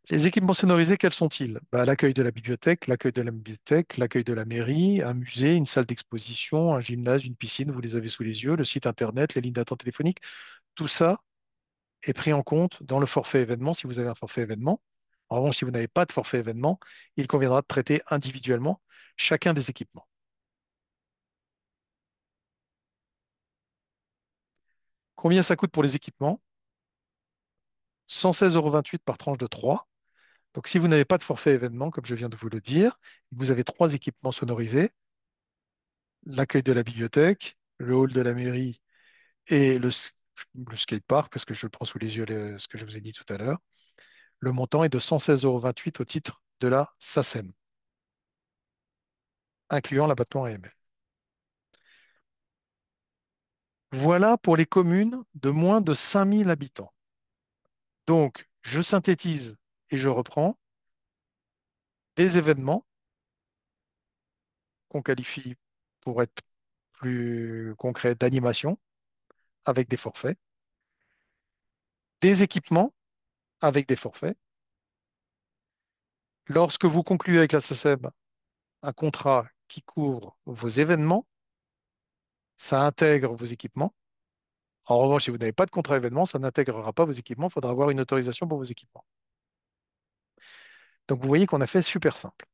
Les équipements sonorisés, quels sont-ils? Bah, l'accueil de la bibliothèque, l'accueil de la mairie, un musée, une salle d'exposition, un gymnase, une piscine, vous les avez sous les yeux, le site internet, les lignes d'attente téléphonique, tout ça est pris en compte dans le forfait événement si vous avez un forfait événement. En revanche, si vous n'avez pas de forfait événement, il conviendra de traiter individuellement chacun des équipements. Combien ça coûte pour les équipements? 116,28 € par tranche de 3. Donc, si vous n'avez pas de forfait événement, comme je viens de vous le dire, vous avez trois équipements sonorisés, l'accueil de la bibliothèque, le hall de la mairie et le skatepark, parce que je le prends sous les yeux, ce que je vous ai dit tout à l'heure. Le montant est de 116,28 € au titre de la SACEM, incluant l'abattement AMF. Voilà pour les communes de moins de 5000 habitants. Donc, je synthétise et je reprends des événements qu'on qualifie, pour être plus concret, d'animation avec des forfaits, des équipements avec des forfaits. Lorsque vous concluez avec la SACEM un contrat qui couvre vos événements, ça intègre vos équipements. En revanche, si vous n'avez pas de contrat événement, ça n'intégrera pas vos équipements. Il faudra avoir une autorisation pour vos équipements. Donc vous voyez qu'on a fait super simple.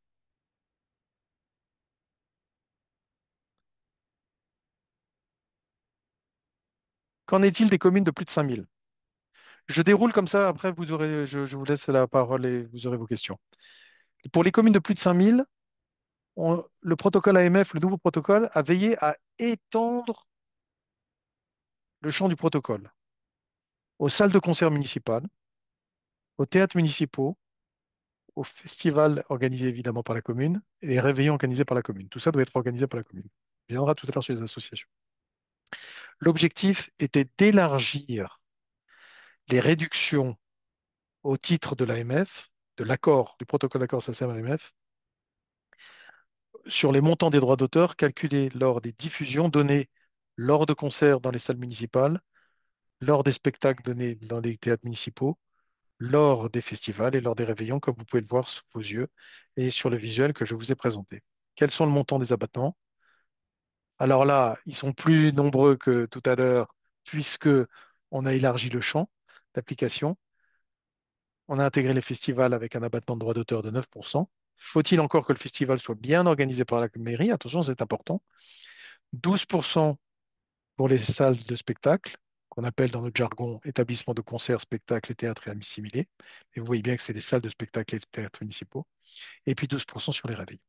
Qu'en est-il des communes de plus de 5000? Je déroule comme ça, après je vous laisse la parole et vous aurez vos questions. Pour les communes de plus de 5000, le protocole AMF, le nouveau protocole, a veillé à étendre le champ du protocole aux salles de concert municipales, aux théâtres municipaux, aux festivals organisés évidemment par la commune et les réveillons organisés par la commune. Tout ça doit être organisé par la commune. On viendra tout à l'heure sur les associations. L'objectif était d'élargir les réductions au titre de l'AMF, de l'accord, du protocole d'accord SACEM-AMF, sur les montants des droits d'auteur calculés lors des diffusions données lors de concerts dans les salles municipales, lors des spectacles donnés dans les théâtres municipaux, lors des festivals et lors des réveillons, comme vous pouvez le voir sous vos yeux et sur le visuel que je vous ai présenté. Quels sont le montant des abattements? Alors là, ils sont plus nombreux que tout à l'heure puisque on a élargi le champ d'application, on a intégré les festivals avec un abattement de droits d'auteur de 9%. Faut-il encore que le festival soit bien organisé par la mairie? Attention, c'est important. 12% pour les salles de spectacle, qu'on appelle dans notre jargon établissements de concerts, spectacles et théâtres et assimilés. Et vous voyez bien que c'est les salles de spectacle et les théâtres municipaux. Et puis 12% sur les réveils.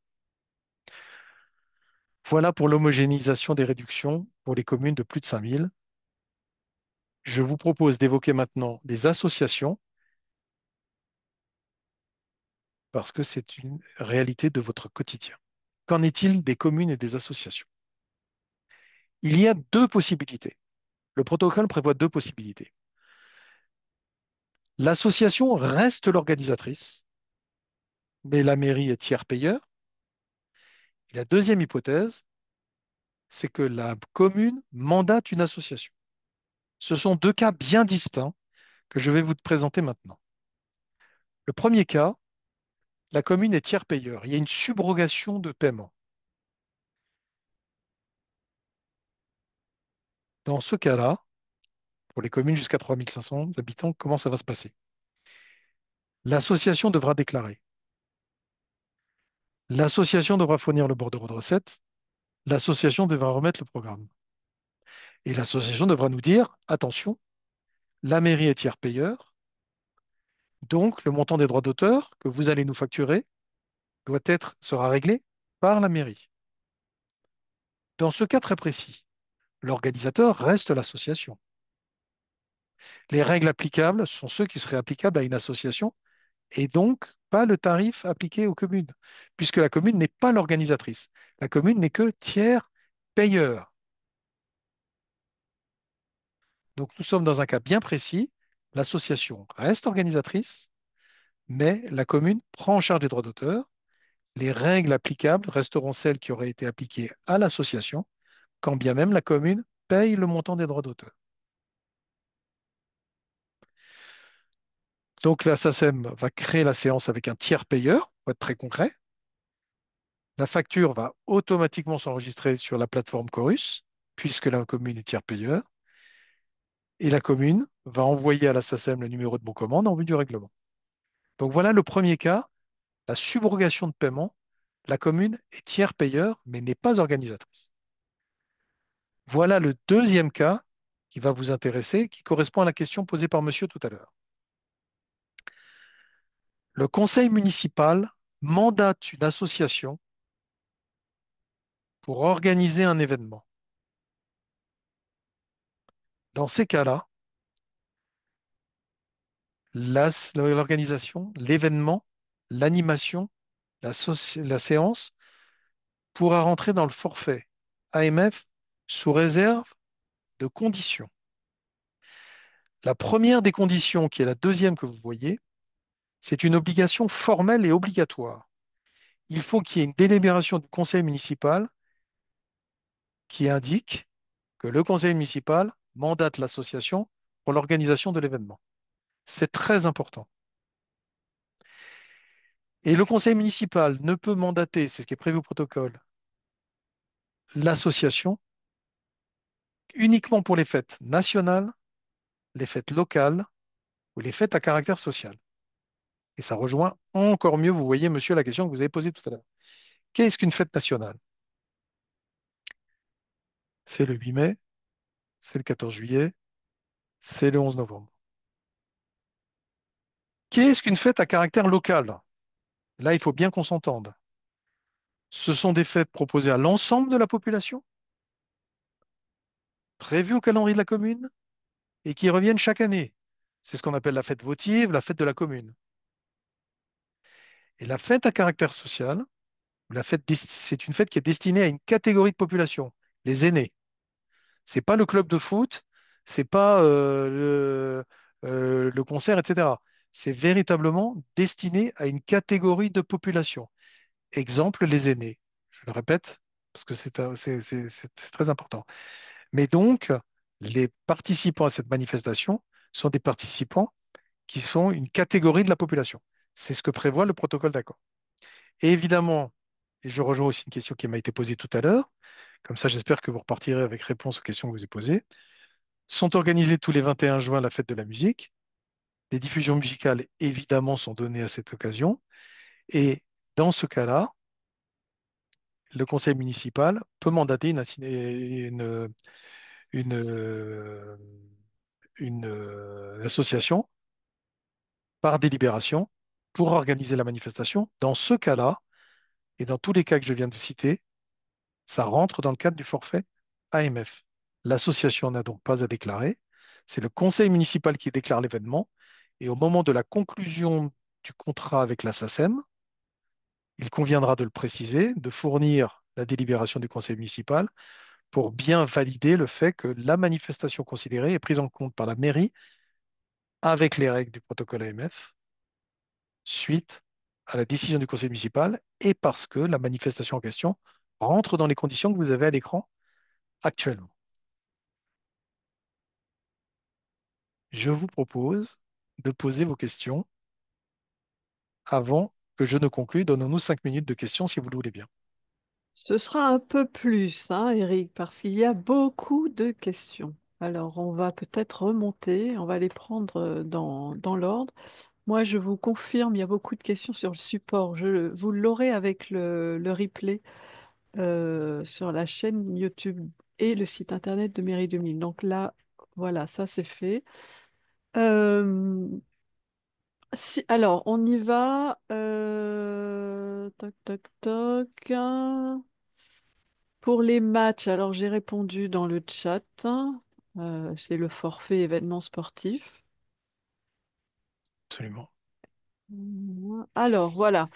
Voilà pour l'homogénéisation des réductions pour les communes de plus de 5 000. Je vous propose d'évoquer maintenant les associations parce que c'est une réalité de votre quotidien. Qu'en est-il des communes et des associations? Il y a deux possibilités. Le protocole prévoit deux possibilités. L'association reste l'organisatrice, mais la mairie est tiers payeur. Et la deuxième hypothèse, c'est que la commune mandate une association. Ce sont deux cas bien distincts que je vais vous présenter maintenant. Le premier cas, la commune est tiers payeur. Il y a une subrogation de paiement. Dans ce cas-là, pour les communes jusqu'à 3 500 habitants, comment ça va se passer? L'association devra déclarer. L'association devra fournir le bordereau de recettes. L'association devra remettre le programme. Et l'association devra nous dire, attention, la mairie est tiers payeur, donc le montant des droits d'auteur que vous allez nous facturer sera réglé par la mairie. Dans ce cas très précis, l'organisateur reste l'association. Les règles applicables sont ceux qui seraient applicables à une association et donc pas le tarif appliqué aux communes, puisque la commune n'est pas l'organisatrice. La commune n'est que tiers payeur. Donc nous sommes dans un cas bien précis. L'association reste organisatrice, mais la commune prend en charge les droits d'auteur. Les règles applicables resteront celles qui auraient été appliquées à l'association, quand bien même la commune paye le montant des droits d'auteur. Donc la SACEM va créer la séance avec un tiers payeur, pour être très concret. La facture va automatiquement s'enregistrer sur la plateforme Chorus, puisque la commune est tiers payeur, et la commune va envoyer à la SACEM le numéro de bon commande en vue du règlement. Donc voilà le premier cas, la subrogation de paiement. La commune est tiers payeur, mais n'est pas organisatrice. Voilà le deuxième cas qui va vous intéresser, qui correspond à la question posée par monsieur tout à l'heure. Le conseil municipal mandate une association pour organiser un événement. Dans ces cas-là, l'organisation, l'événement, l'animation, la séance pourra rentrer dans le forfait AMF sous réserve de conditions. La première des conditions, qui est la deuxième que vous voyez, c'est une obligation formelle et obligatoire. Il faut qu'il y ait une délibération du conseil municipal qui indique que le conseil municipal mandate l'association pour l'organisation de l'événement. C'est très important. Et le conseil municipal ne peut mandater, c'est ce qui est prévu au protocole, l'association uniquement pour les fêtes nationales, les fêtes locales ou les fêtes à caractère social. Et ça rejoint encore mieux, vous voyez, monsieur, la question que vous avez posée tout à l'heure. Qu'est-ce qu'une fête nationale? C'est le 8 mai, c'est le 14 juillet, c'est le 11 novembre. Qu'est-ce qu'une fête à caractère local? Là, il faut bien qu'on s'entende. Ce sont des fêtes proposées à l'ensemble de la population, prévues au calendrier de la commune et qui reviennent chaque année. C'est ce qu'on appelle la fête votive, la fête de la commune. Et la fête à caractère social, c'est une fête qui est destinée à une catégorie de population, les aînés. C'est pas le club de foot, c'est pas le concert, etc. C'est véritablement destiné à une catégorie de population. Exemple, les aînés. Je le répète parce que c'est très important. Mais donc, les participants à cette manifestation sont des participants qui sont une catégorie de la population. C'est ce que prévoit le protocole d'accord. Et évidemment, et je rejoins aussi une question qui m'a été posée tout à l'heure, comme ça j'espère que vous repartirez avec réponse aux questions que vous avez posées, Sont organisées tous les 21 juin la fête de la musique. Des diffusions musicales, évidemment, sont données à cette occasion. Et dans ce cas-là, le conseil municipal peut mandater une, euh, une association par délibération pour organiser la manifestation. Dans ce cas-là, et dans tous les cas que je viens de citer, ça rentre dans le cadre du forfait AMF. L'association n'a donc pas à déclarer. C'est le conseil municipal qui déclare l'événement. Et au moment de la conclusion du contrat avec la SACEM, il conviendra de le préciser, de fournir la délibération du conseil municipal pour bien valider le fait que la manifestation considérée est prise en compte par la mairie avec les règles du protocole AMF suite à la décision du conseil municipal et parce que la manifestation en question rentre dans les conditions que vous avez à l'écran actuellement. Je vous propose de poser vos questions avant que je ne conclue. Donnons-nous 5 minutes de questions si vous le voulez bien. Ce sera un peu plus, hein, Eric, parce qu'il y a beaucoup de questions. Alors, on va peut-être remonter, on va les prendre dans l'ordre. Moi, je vous confirme, il y a beaucoup de questions sur le support. Vous l'aurez avec le replay sur la chaîne YouTube et le site internet de Mairie 2000. Donc là, voilà, ça c'est fait. Euh, alors, on y va. Toc, toc, toc. Pour les matchs, alors j'ai répondu dans le chat. C'est le forfait événement sportif. Absolument. Alors, voilà.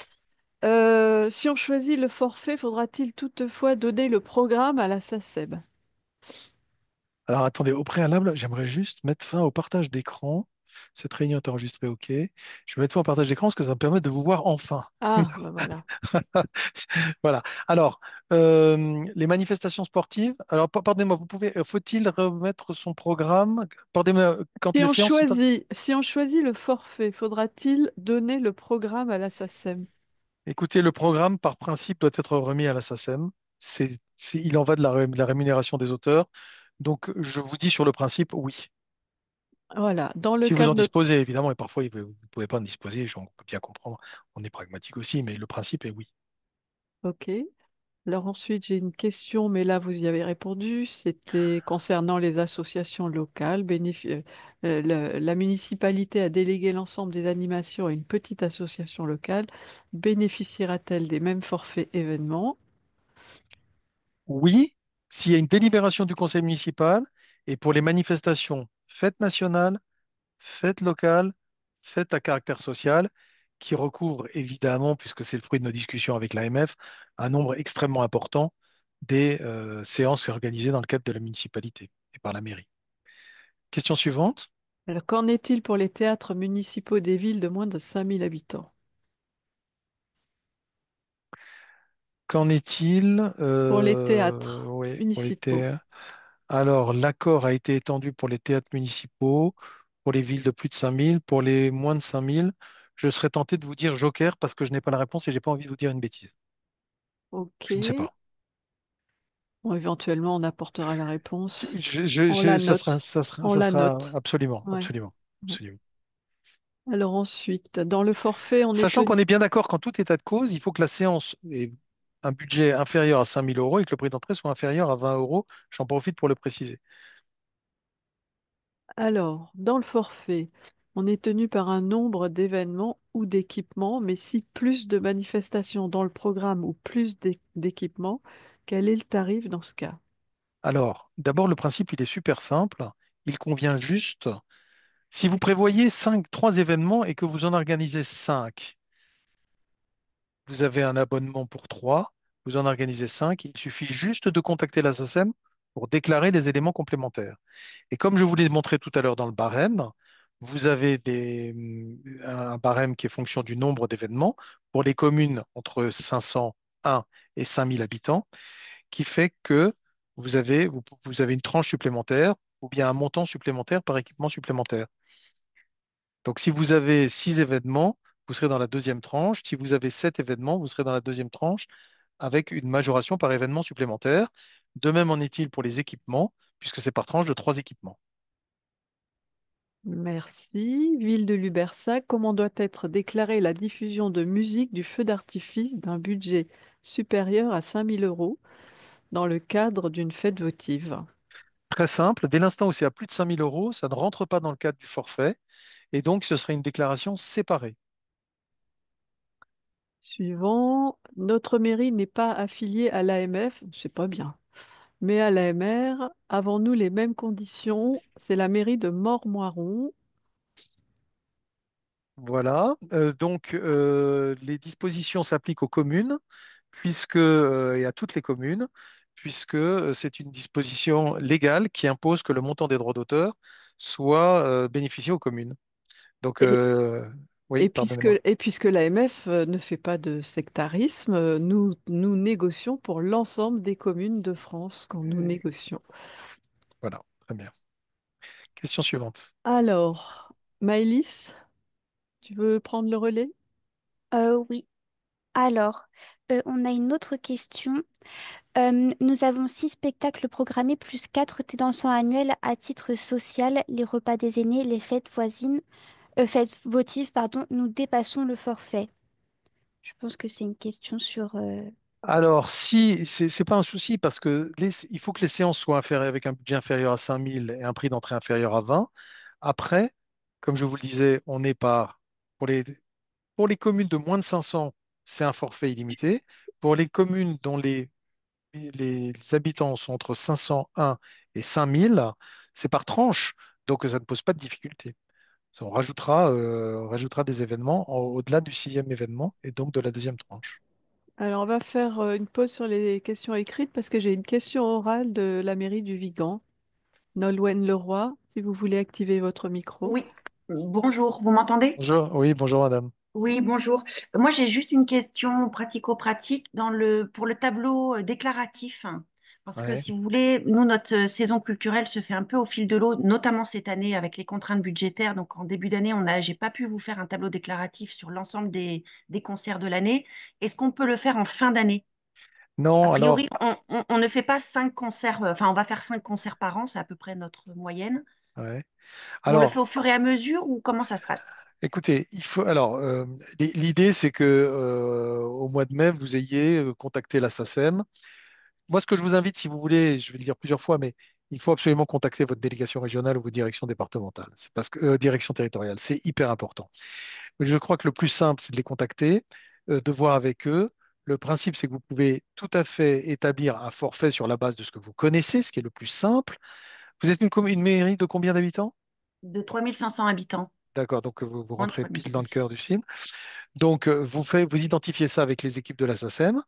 Si on choisit le forfait, faudra-t-il toutefois donner le programme à la SACEB? Alors attendez, au préalable, j'aimerais juste mettre fin au partage d'écran. Cette réunion est enregistrée, OK. Je vais mettre fin au partage d'écran parce que ça me permet de vous voir enfin. Ah, bah voilà. Voilà. Alors, les manifestations sportives. Alors, pardonnez-moi, faut-il remettre son programme? Pardonnez-moi, quand les séances sont. Si on choisit le forfait, faudra-t-il donner le programme à la SACEM? Écoutez, le programme, par principe, doit être remis à la SACEM. Il en va de la rémunération des auteurs. Donc, je vous dis sur le principe, oui. Voilà. Dans le Si vous en cadre de... disposez, évidemment, et parfois vous ne pouvez pas en disposer, j'en peux bien comprendre, on est pragmatique aussi, mais le principe est oui. OK. Alors ensuite, j'ai une question, mais là, vous y avez répondu. C'était concernant les associations locales. La municipalité a délégué l'ensemble des animations à une petite association locale. Bénéficiera-t-elle des mêmes forfaits événements? Oui, s'il y a une délibération du conseil municipal, et pour les manifestations, fêtes nationales, fêtes locales, fêtes à caractère social, qui recouvrent évidemment, puisque c'est le fruit de nos discussions avec l'AMF, un nombre extrêmement important des séances organisées dans le cadre de la municipalité et par la mairie. Question suivante. Alors, qu'en est-il pour les théâtres municipaux des villes de moins de 5000 habitants? Qu'en est-il Pour les théâtres oui, pour les municipaux. théâtres. Alors, l'accord a été étendu pour les théâtres municipaux, pour les villes de plus de 5000, pour les moins de 5000. Je serais tenté de vous dire joker parce que je n'ai pas la réponse et j'ai pas envie de vous dire une bêtise. Je ne sais OK. pas. Bon, éventuellement, on apportera la réponse. On la Ça note. sera, On ça la sera note. absolument, Ouais. absolument, absolument. Alors ensuite, dans le forfait, on est Sachant tenu. qu'on est bien d'accord qu'en tout état de cause, il faut que la séance ait un budget inférieur à 5000 euros et que le prix d'entrée soit inférieur à 20 euros. J'en profite pour le préciser. Alors, dans le forfait, on est tenu par un nombre d'événements ou d'équipements, mais si plus de manifestations dans le programme ou plus d'équipements, quel est le tarif dans ce cas? Alors, d'abord, le principe, il est super simple. Il convient juste, si vous prévoyez 3 événements et que vous en organisez 5, vous avez un abonnement pour 3, vous en organisez 5, il suffit juste de contacter la SACEM pour déclarer des éléments complémentaires. Et comme je vous l'ai montré tout à l'heure dans le barème, vous avez un barème qui est fonction du nombre d'événements pour les communes entre 501 et 5000 habitants, qui fait que vous avez une tranche supplémentaire ou bien un montant supplémentaire par équipement supplémentaire. Donc, si vous avez 6 événements, vous serez dans la deuxième tranche. Si vous avez 7 événements, vous serez dans la deuxième tranche avec une majoration par événement supplémentaire. De même en est-il pour les équipements, puisque c'est par tranche de 3 équipements. Merci. Ville de Lubersac, comment doit être déclarée la diffusion de musique du feu d'artifice d'un budget supérieur à 5 000 € dans le cadre d'une fête votive? Très simple, dès l'instant où c'est à plus de 5 000 euros, ça ne rentre pas dans le cadre du forfait et donc ce serait une déclaration séparée. Suivant, notre mairie n'est pas affiliée à l'AMF, je sais pas bien, mais à l'AMR. Avons-nous les mêmes conditions? C'est la mairie de Mormoiron. Voilà. Donc, les dispositions s'appliquent aux communes, et à toutes les communes, puisque c'est une disposition légale qui impose que le montant des droits d'auteur soit bénéficié aux communes. Donc, Et, oui, pardonnez-moi. et puisque l'AMF ne fait pas de sectarisme, nous négocions pour l'ensemble des communes de France quand nous négocions. Voilà, très bien. Question suivante. Alors, Maëlys, tu veux prendre le relais? Oui. Alors, on a une autre question. Nous avons 6 spectacles programmés plus 4 thés dansants annuels à titre social, les repas des aînés, les fêtes voisines, fêtes votives, pardon. Nous dépassons le forfait. Je pense que c'est une question sur. Alors, si c'est pas un souci parce que il faut que les séances soient inférieures avec un budget inférieur à 5 000 et un prix d'entrée inférieur à 20. Après, comme je vous le disais, on est par pour les communes de moins de 500, c'est un forfait illimité. Pour les communes dont les habitants sont entre 501 et 5000, c'est par tranche, donc ça ne pose pas de difficulté. On rajoutera des événements au-delà du sixième événement et donc de la deuxième tranche. Alors, on va faire une pause sur les questions écrites parce que j'ai une question orale de la mairie du Vigan. Nolwenn Leroy, si vous voulez activer votre micro. Oui, bonjour, vous m'entendez? Bonjour, oui, bonjour madame. Oui, bonjour. Moi, j'ai juste une question pratico-pratique pour le tableau déclaratif. Parce que Ouais. si vous voulez, nous, notre saison culturelle se fait un peu au fil de l'eau, notamment cette année avec les contraintes budgétaires. Donc, en début d'année, j'ai pas pu vous faire un tableau déclaratif sur l'ensemble des concerts de l'année. Est-ce qu'on peut le faire en fin d'année? A Non, alors, priori, on ne fait pas 5 concerts, enfin, on va faire 5 concerts par an, c'est à peu près notre moyenne. ouais. On le fait Alors, au fur et à mesure ou comment ça se passe? écoutez, l'idée, c'est que au mois de mai, vous ayez contacté la SACEM. Moi, ce que je vous invite, si vous voulez, je vais le dire plusieurs fois, mais il faut absolument contacter votre délégation régionale ou votre direction départementale. C'est parce que direction territoriale, c'est hyper important. Je crois que le plus simple, c'est de les contacter, de voir avec eux. Le principe, c'est que vous pouvez tout à fait établir un forfait sur la base de ce que vous connaissez, ce qui est le plus simple. Vous êtes une mairie de combien d'habitants? De 3 500 habitants, D'accord, donc vous moins de rentrez 3000. pile dans le cœur du cible. Donc, vous identifiez ça avec les équipes de la SACEM,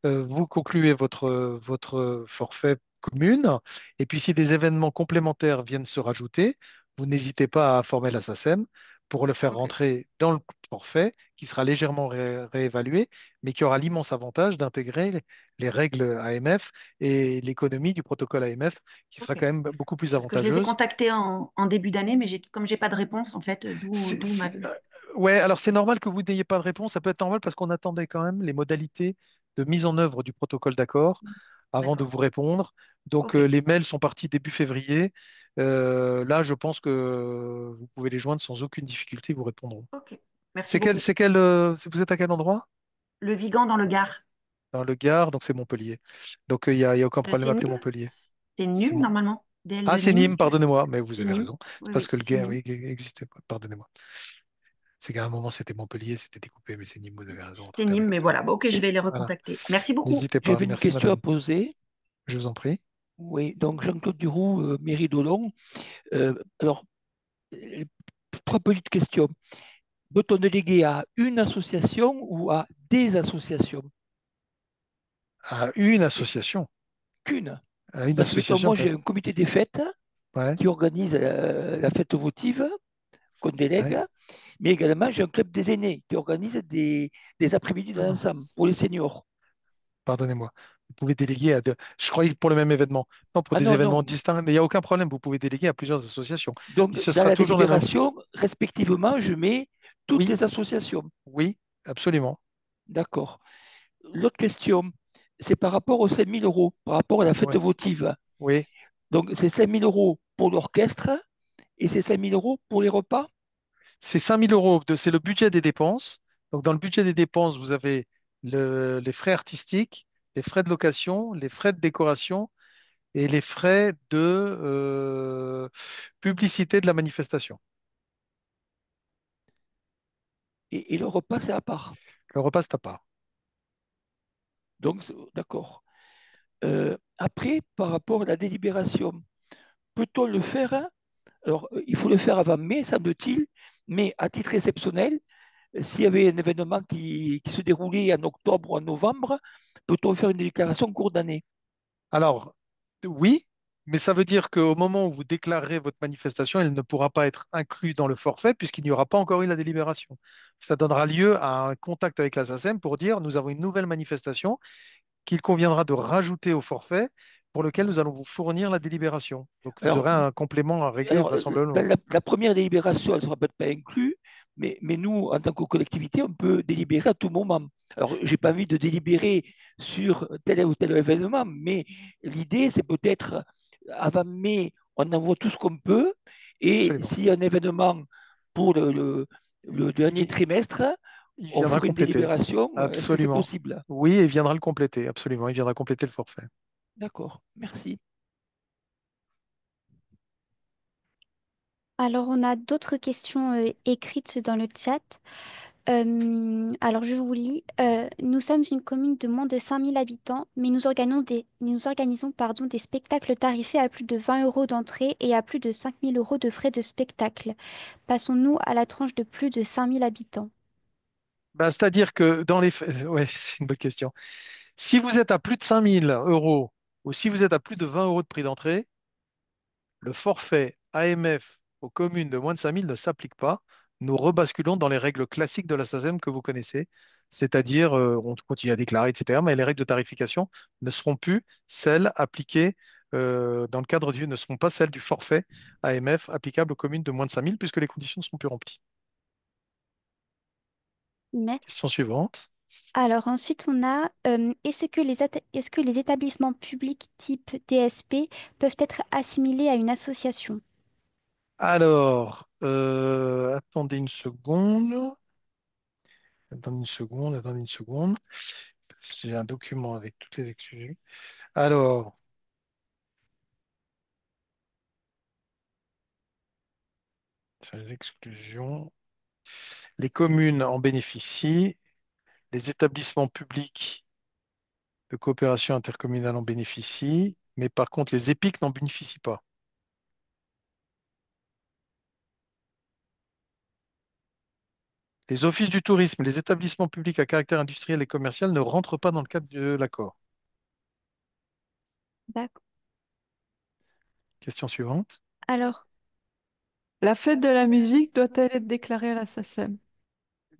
vous concluez votre forfait commune, et puis si des événements complémentaires viennent se rajouter, vous n'hésitez pas à informer la SACEM pour le faire Ok, rentrer dans le forfait, qui sera légèrement réévalué, mais qui aura l'immense avantage d'intégrer les règles AMF et l'économie du protocole AMF, qui sera ok. quand même beaucoup plus Parce que je les ai avantageuse. contactés en début d'année, mais comme j'ai pas de réponse, en fait, C'est- d'où ma... c'est- euh, ouais, alors c'est normal que vous n'ayez pas de réponse. Ça peut être normal parce qu'on attendait quand même les modalités de mise en œuvre du protocole d'accord avant de D'accord. vous répondre. Donc Ok, les mails sont partis début février. Là, je pense que vous pouvez les joindre sans aucune difficulté, ils vous répondront. ok. Merci beaucoup. Vous êtes à quel endroit? Le Vigan dans le Gard. Dans le Gard, donc c'est Montpellier. Donc il y a aucun problème C'est à appeler Nîmes? Montpellier. C'est C'est Nîmes, mon- normalement. DL Ah, de c'est Nîmes. Nîmes, pardonnez-moi, mais vous C'est avez Nîmes. raison. C'est Oui, parce oui, que le c'est Gard, Nîmes. oui, existait pas, pardonnez-moi. C'est qu'à un moment, c'était Montpellier, c'était découpé, mais c'est Nîmes, vous avez raison, C'est tout à Nîmes, fait. mais voilà. Bon, ok, je vais les Voilà. recontacter. Merci beaucoup. N'hésitez pas. J'avais une Merci, question à madame. poser. Je vous en prie. Oui, donc Jean-Claude Duroux, mairie d'Olon. Alors, euh, trois petites questions. Peut-on déléguer à une association ou à des associations? À une Et association. qu'une. À une Parce que, mettons, association, moi, peut j'ai être. un comité des fêtes Ouais, qui organise la fête votive qu'on délègue, ouais. mais également, j'ai un club des aînés qui organise des après-midi de Non, l'ensemble pour les seniors. pardonnez-moi. Vous pouvez déléguer à deux. Je croyais que pour le même événement. Non, pour Ah des non, événements non. distincts, mais il n'y a aucun problème. Vous pouvez déléguer à plusieurs associations. Donc, Ce dans sera la toujours la même. délibération, respectivement, je mets toutes Oui, les associations. oui, absolument. D'accord. L'autre question, c'est par rapport aux 5 000 euros, par rapport à la fête Ouais, votive. oui, Donc, c'est 5 000 euros pour l'orchestre Et c'est 5 000 euros pour les repas? C'est 5 000 euros, c'est le budget des dépenses. Donc, dans le budget des dépenses, vous avez les frais artistiques, les frais de location, les frais de décoration et les frais de publicité de la manifestation. Et le repas, c'est à part. Le repas, c'est à part. Donc, d'accord. Après, par rapport à la délibération, peut-on le faire, hein? Alors, il faut le faire avant mai, semble-t-il, mais à titre exceptionnel, s'il y avait un événement qui se déroulait en octobre ou en novembre, peut-on faire une déclaration cours d'année? Alors, oui, mais ça veut dire qu'au moment où vous déclarerez votre manifestation, elle ne pourra pas être inclue dans le forfait puisqu'il n'y aura pas encore eu la délibération. Ça donnera lieu à un contact avec la SACEM pour dire nous avons une nouvelle manifestation qu'il conviendra de rajouter au forfait pour lequel nous allons vous fournir la délibération. Donc vous Alors, aurez un complément à régler Alors, dans vraisemblablement. la première délibération, elle ne sera peut-être pas inclue, mais nous, en tant que collectivité, on peut délibérer à tout moment. Alors, je n'ai pas envie de délibérer sur tel ou tel événement, mais l'idée, c'est peut-être, avant mai, on envoie tout ce qu'on peut, et Absolument. s'il y a un événement pour le Il, dernier vi- trimestre, il on viendra fera une compléter. délibération. Est-ce que c'est Absolument. possible? Oui, et il viendra le compléter. Absolument. Il viendra compléter le forfait. D'accord, merci. Alors, on a d'autres questions écrites dans le chat. Alors, je vous lis. Nous sommes une commune de moins de 5 000 habitants, mais nous organisons des spectacles tarifés à plus de 20 euros d'entrée et à plus de 5 000 euros de frais de spectacle. Passons-nous à la tranche de plus de 5 000 habitants? Ben, c'est-à-dire que dans les faits, ouais, c'est une bonne question. Si vous êtes à plus de 5 000 € ou si vous êtes à plus de 20 € de prix d'entrée, le forfait AMF aux communes de moins de 5 000 ne s'applique pas. Nous rebasculons dans les règles classiques de la SACEM que vous connaissez, c'est-à-dire on continue à déclarer, etc. Mais les règles de tarification ne seront plus celles appliquées dans le cadre ne seront pas celles du forfait AMF applicable aux communes de moins de 5 000 puisque les conditions ne seront plus remplies. Merci. Question suivante. Alors ensuite, on a est-ce que les établissements publics type DSP peuvent être assimilés à une association? Alors, attendez une seconde. Attendez une seconde, attendez une seconde. J'ai un document avec toutes les exclusions. Alors, sur les exclusions, les communes en bénéficient, les établissements publics de coopération intercommunale en bénéficient, mais par contre, les EPIC n'en bénéficient pas. Les offices du tourisme, les établissements publics à caractère industriel et commercial ne rentrent pas dans le cadre de l'accord. D'accord. Question suivante. Alors, La fête de la musique doit-elle être déclarée à la SACEM?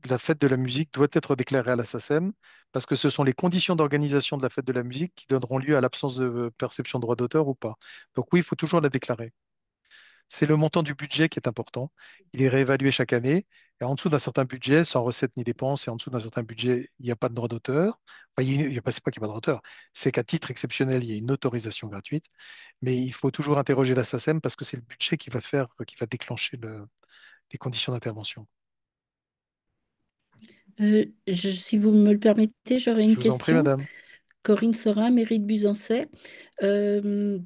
La fête de la musique doit être déclarée à la SACEM parce que ce sont les conditions d'organisation de la fête de la musique qui donneront lieu à l'absence de perception de droit d'auteur ou pas. Donc oui, il faut toujours la déclarer. C'est le montant du budget qui est important. Il est réévalué chaque année. Et en dessous d'un certain budget, sans recettes ni dépenses, et en dessous d'un certain budget, il n'y a pas de droit d'auteur. Enfin, il y a pas, c'est pas qu'il n'y a pas de droit d'auteur. C'est qu'à titre exceptionnel, il y a une autorisation gratuite. Mais il faut toujours interroger la SACEM parce que c'est le budget qui va déclencher les conditions d'intervention. Si vous me le permettez, j'aurais Je une vous en prie, question. madame. Corinne Sorin, mairie de Buzancais. Euh,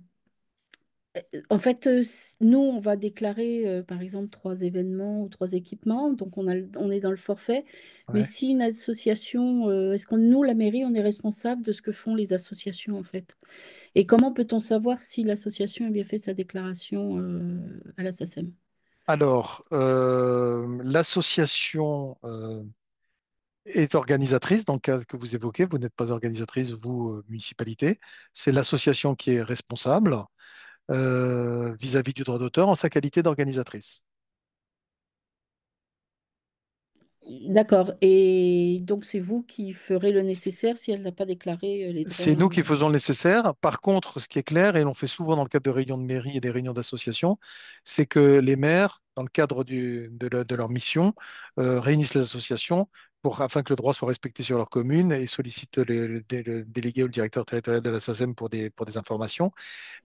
nous, on va déclarer, par exemple, 3 événements ou 3 équipements, donc on est dans le forfait. Mais Ouais. si une association, est-ce qu'on, nous, la mairie, on est responsable de ce que font les associations, en fait? Et comment peut-on savoir si l'association a bien fait sa déclaration, à la SACEM? Alors, l'association est organisatrice dans le cas que vous évoquez. Vous n'êtes pas organisatrice, vous, municipalité. C'est l'association qui est responsable vis-à-vis du droit d'auteur en sa qualité d'organisatrice. D'accord. Et donc, c'est vous qui ferez le nécessaire si elle n'a pas déclaré, les C'est droits. nous qui faisons le nécessaire. Par contre, ce qui est clair, et l'on fait souvent dans le cadre de réunions de mairie et des réunions d'association, c'est que les maires, dans le cadre de leur mission, réunissent les associations afin que le droit soit respecté sur leur commune et sollicitent le délégué ou le directeur territorial de la SACEM pour des informations.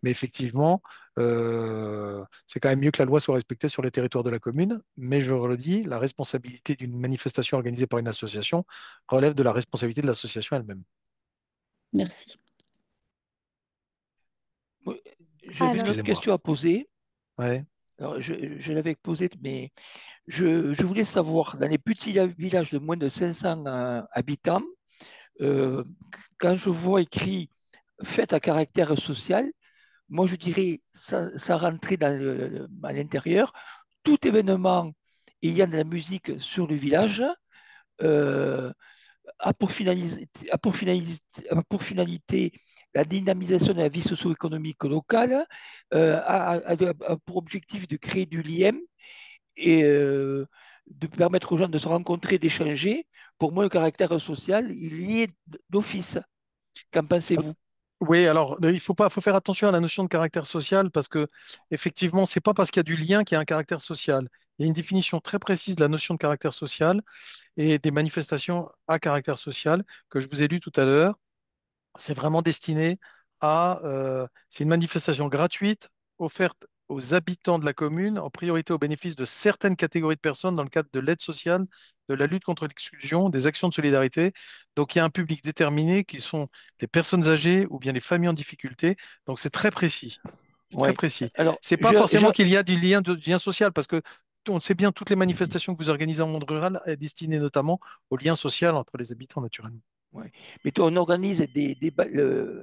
Mais effectivement, c'est quand même mieux que la loi soit respectée sur le territoire de la commune. Mais je le dis, la responsabilité d'une manifestation organisée par une association relève de la responsabilité de l'association elle-même. Merci. Moi, j'avais une Alors, autre Excusez-moi. question à poser. Ouais. Alors, je l'avais posée, mais je voulais savoir, dans les petits villages de moins de 500 habitants, euh, quand je vois écrit fête à caractère social, moi je dirais ça rentrait à l'intérieur. Tout événement ayant de la musique sur le village euh, a pour finalité la dynamisation de la vie socio-économique locale, a pour objectif de créer du lien et de permettre aux gens de se rencontrer, d'échanger. Pour moi, le caractère social, il y est d'office. Qu'en pensez-vous? Oui, alors faut faire attention à la notion de caractère social parce que effectivement, c'est pas parce qu'il y a du lien qu'il y a un caractère social. Il y a une définition très précise de la notion de caractère social et des manifestations à caractère social que je vous ai lu tout à l'heure. C'est vraiment destiné c'est une manifestation gratuite offerte aux habitants de la commune, en priorité au bénéfice de certaines catégories de personnes dans le cadre de l'aide sociale, de la lutte contre l'exclusion, des actions de solidarité. Donc il y a un public déterminé qui sont les personnes âgées ou bien les familles en difficulté. Donc c'est très précis. C'est très Ouais. précis. Alors, C'est pas forcément qu'il y a du lien social parce que on sait bien toutes les manifestations que vous organisez en monde rural est destinées notamment au lien social entre les habitants naturellement. ouais. Mais toi, on organise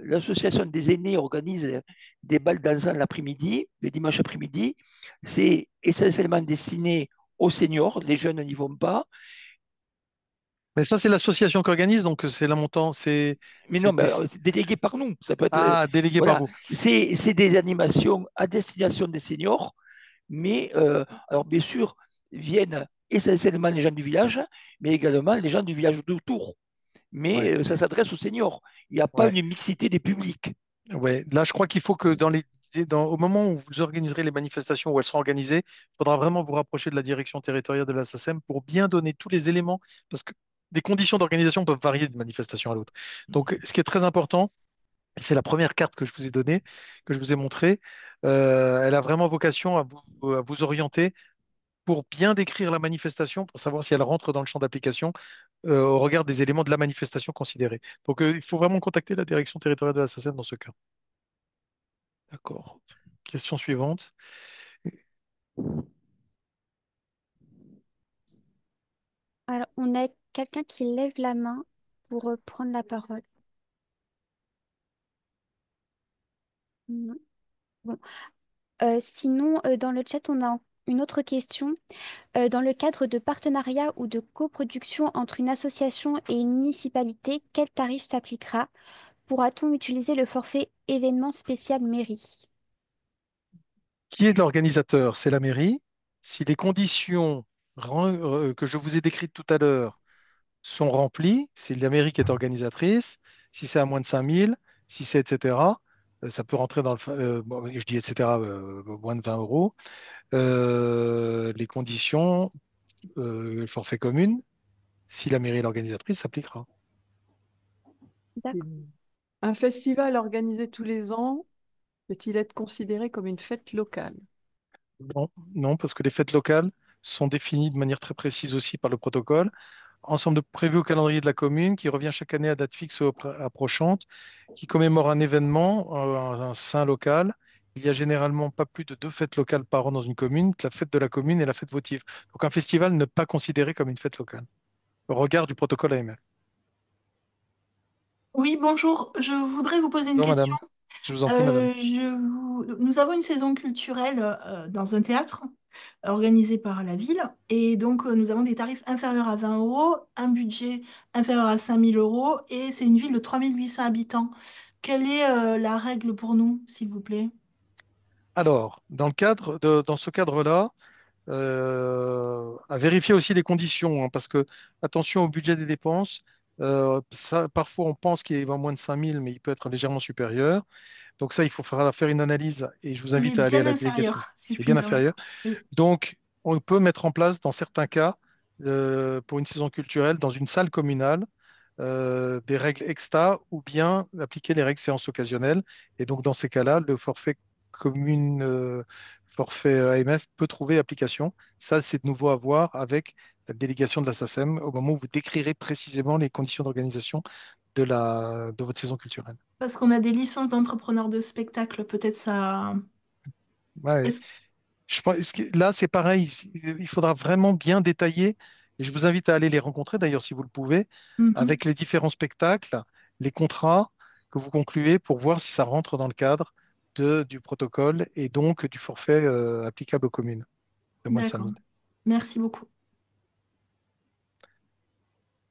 l'association des aînés organise des balles dansant l'après-midi, le dimanche après-midi. C'est essentiellement destiné aux seniors, les jeunes n'y vont pas. Mais ça, c'est l'association qui organise, donc c'est la montant, Mais non, mais c'est- c'est délégué par nous. Ça peut être, délégué par voilà, vous. c'est des animations à destination des seniors, mais alors bien sûr, viennent essentiellement les gens du village, mais également les gens du village autour. Mais Ouais, ça s'adresse aux seniors. Il n'y a pas ouais, une mixité des publics. ouais. Là, je crois qu'il faut que au moment où vous organiserez les manifestations, où elles seront organisées, il faudra vraiment vous rapprocher de la direction territoriale de la SACEM pour bien donner tous les éléments, parce que des conditions d'organisation peuvent varier d'une manifestation à l'autre. Donc, ce qui est très important, c'est la première carte que je vous ai donnée, que je vous ai montrée. Elle a vraiment vocation à vous orienter pour bien décrire la manifestation, pour savoir si elle rentre dans le champ d'application au regard des éléments de la manifestation considérés. Donc, il faut vraiment contacter la direction territoriale de la SACEM dans ce cas. D'accord. Question suivante. alors, on a quelqu'un qui lève la main pour prendre la parole. Non. Bon. Sinon, dans le chat, on a une autre question. Dans le cadre de partenariat ou de coproduction entre une association et une municipalité, quel tarif s'appliquera? Pourra-t-on utiliser le forfait événement spécial mairie? Qui est l'organisateur? C'est la mairie. Si les conditions que je vous ai décrites tout à l'heure sont remplies, c'est la mairie qui est organisatrice. Si c'est à moins de 5 000, si c'est etc., ça peut rentrer dans bon, je dis etc., moins de 20 euros. Les conditions, le forfait commune, si la mairie est l'organisatrice, s'appliquera. D'accord. Un festival organisé tous les ans peut-il être considéré comme une fête locale? Non, non, parce que les fêtes locales sont définies de manière très précise aussi par le protocole. Ensemble de prévu au calendrier de la commune, qui revient chaque année à date fixe ou approchante, qui commémore un événement, un saint local. Il y a généralement pas plus de 2 fêtes locales par an dans une commune, que la fête de la commune et la fête votive. Donc un festival n'est pas considéré comme une fête locale, au regard du protocole AMF. Oui, bonjour. Je voudrais vous poser une Bonjour question. madame, je vous en prie madame. Nous avons une saison culturelle dans un théâtre organisé par la ville et donc nous avons des tarifs inférieurs à 20 euros, un budget inférieur à 5 000 euros et c'est une ville de 3 800 habitants. Quelle est la règle pour nous, s'il vous plaît? Alors, dans ce cadre-là, à vérifier aussi les conditions, hein, parce que attention au budget des dépenses. Parfois, on pense qu'il va moins de 5 000, mais il peut être légèrement supérieur. Donc ça, il faudra faire une analyse et je vous Il est invite à aller à bien la délégation. inférieur, si je Il est puis me bien inférieur. permettre. Oui. Donc, on peut mettre en place, dans certains cas, pour une saison culturelle dans une salle communale des règles extra ou bien appliquer les règles séances occasionnelles. Et donc, dans ces cas-là, le forfait commune, forfait AMF peut trouver application. Ça, c'est de nouveau à voir avec la délégation de la SACEM au moment où vous décrirez précisément les conditions d'organisation de votre saison culturelle. Parce qu'on a des licences d'entrepreneurs de spectacle, peut-être ça. Ouais. Je pense que là, c'est pareil. Il faudra vraiment bien détailler. Et je vous invite à aller les rencontrer, d'ailleurs, si vous le pouvez, Mhm. avec les différents spectacles, les contrats que vous concluez pour voir si ça rentre dans le cadre du protocole et donc du forfait applicable aux communes de moins de D'accord. 5000. Merci beaucoup.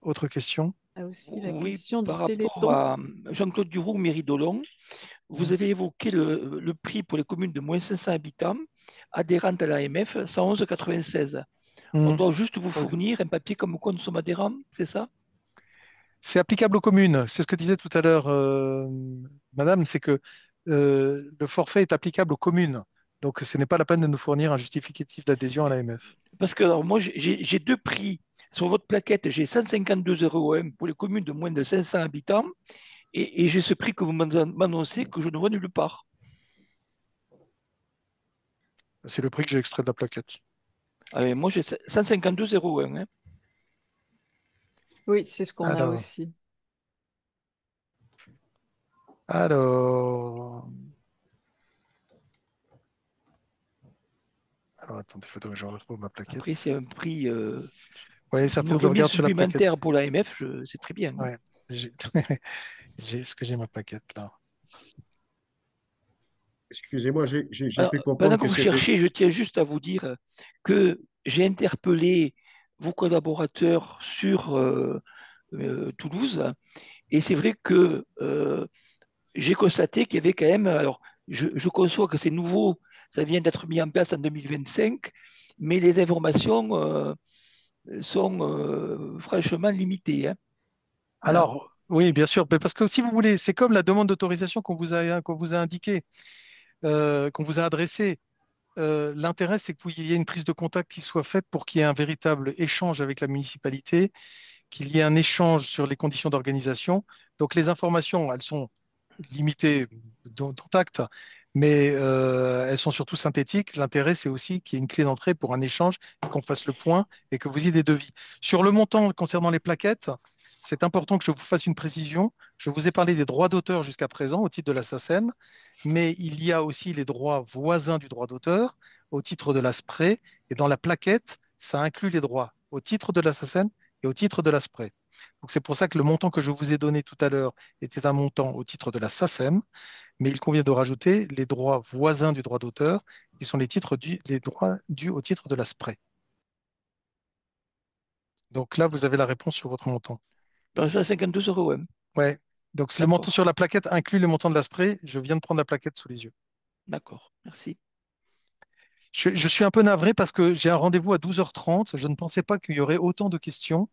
Autre question? Il y a aussi la Oui, question du par rapport Téléthon. à Jean-Claude Duroux, mairie d'Olon, vous Mhm. avez évoqué le prix pour les communes de moins 500 habitants adhérentes à l'AMF, 111,96. On Mhm. doit juste vous Ouais. fournir un papier comme quoi nous sommes adhérents, c'est ça? C'est applicable aux communes. C'est ce que disait tout à l'heure Madame, c'est que le forfait est applicable aux communes. Donc, ce n'est pas la peine de nous fournir un justificatif d'adhésion à l'AMF. Parce que alors, moi, j'ai deux prix. Sur votre plaquette, j'ai 152 € pour les communes de moins de 500 habitants et j'ai ce prix que vous m'annoncez que je ne vois nulle part. C'est le prix que j'ai extrait de la plaquette. Ah, mais moi, j'ai 152,01 hein. Oui, c'est ce qu'on a Alors, aussi. alors, attendez, il faudrait que je retrouve ma Après, plaquette. c'est un prix, Oui, ça une faut que je remise regarde sur la plaquette. supplémentaire pour l'AMF, c'est très bien, hein. Ouais, j'ai, est-ce que j'ai ma plaquette là? Excusez-moi, j'ai Alors, cru pendant comprendre que que vous c'était. cherchez, je tiens juste à vous dire que j'ai interpellé vos collaborateurs sur Toulouse et c'est vrai que j'ai constaté qu'il y avait quand même, alors je conçois que c'est nouveau, ça vient d'être mis en place en 2025, mais les informations sont franchement limitées, hein. Voilà. Alors, oui, bien sûr, mais parce que si vous voulez, c'est comme la demande d'autorisation qu'on vous a indiquée, qu'on vous a adressée. L'intérêt, c'est qu'il y ait une prise de contact qui soit faite pour qu'il y ait un véritable échange avec la municipalité, qu'il y ait un échange sur les conditions d'organisation. Donc, les informations, elles sont limitées d'acte, mais elles sont surtout synthétiques. L'intérêt, c'est aussi qu'il y ait une clé d'entrée pour un échange et qu'on fasse le point et que vous ayez des devis. Sur le montant concernant les plaquettes, c'est important que je vous fasse une précision. Je vous ai parlé des droits d'auteur jusqu'à présent au titre de la SACEM, mais il y a aussi les droits voisins du droit d'auteur au titre de la SPRE. Et dans la plaquette, ça inclut les droits au titre de la SACEM et au titre de la SPRE. Donc c'est pour ça que le montant que je vous ai donné tout à l'heure était un montant au titre de la SACEM, mais il convient de rajouter les droits voisins du droit d'auteur, qui sont les droits dus au titre de la SPRE. Donc là, vous avez la réponse sur votre montant. Dans 152 €, hein. Ouais. Donc le montant sur D'accord, la plaquette inclut le montant de la SPRE. Je viens de prendre la plaquette sous les yeux. d'accord, merci. Je suis un peu navré parce que j'ai un rendez-vous à 12h30. Je ne pensais pas qu'il y aurait autant de questions.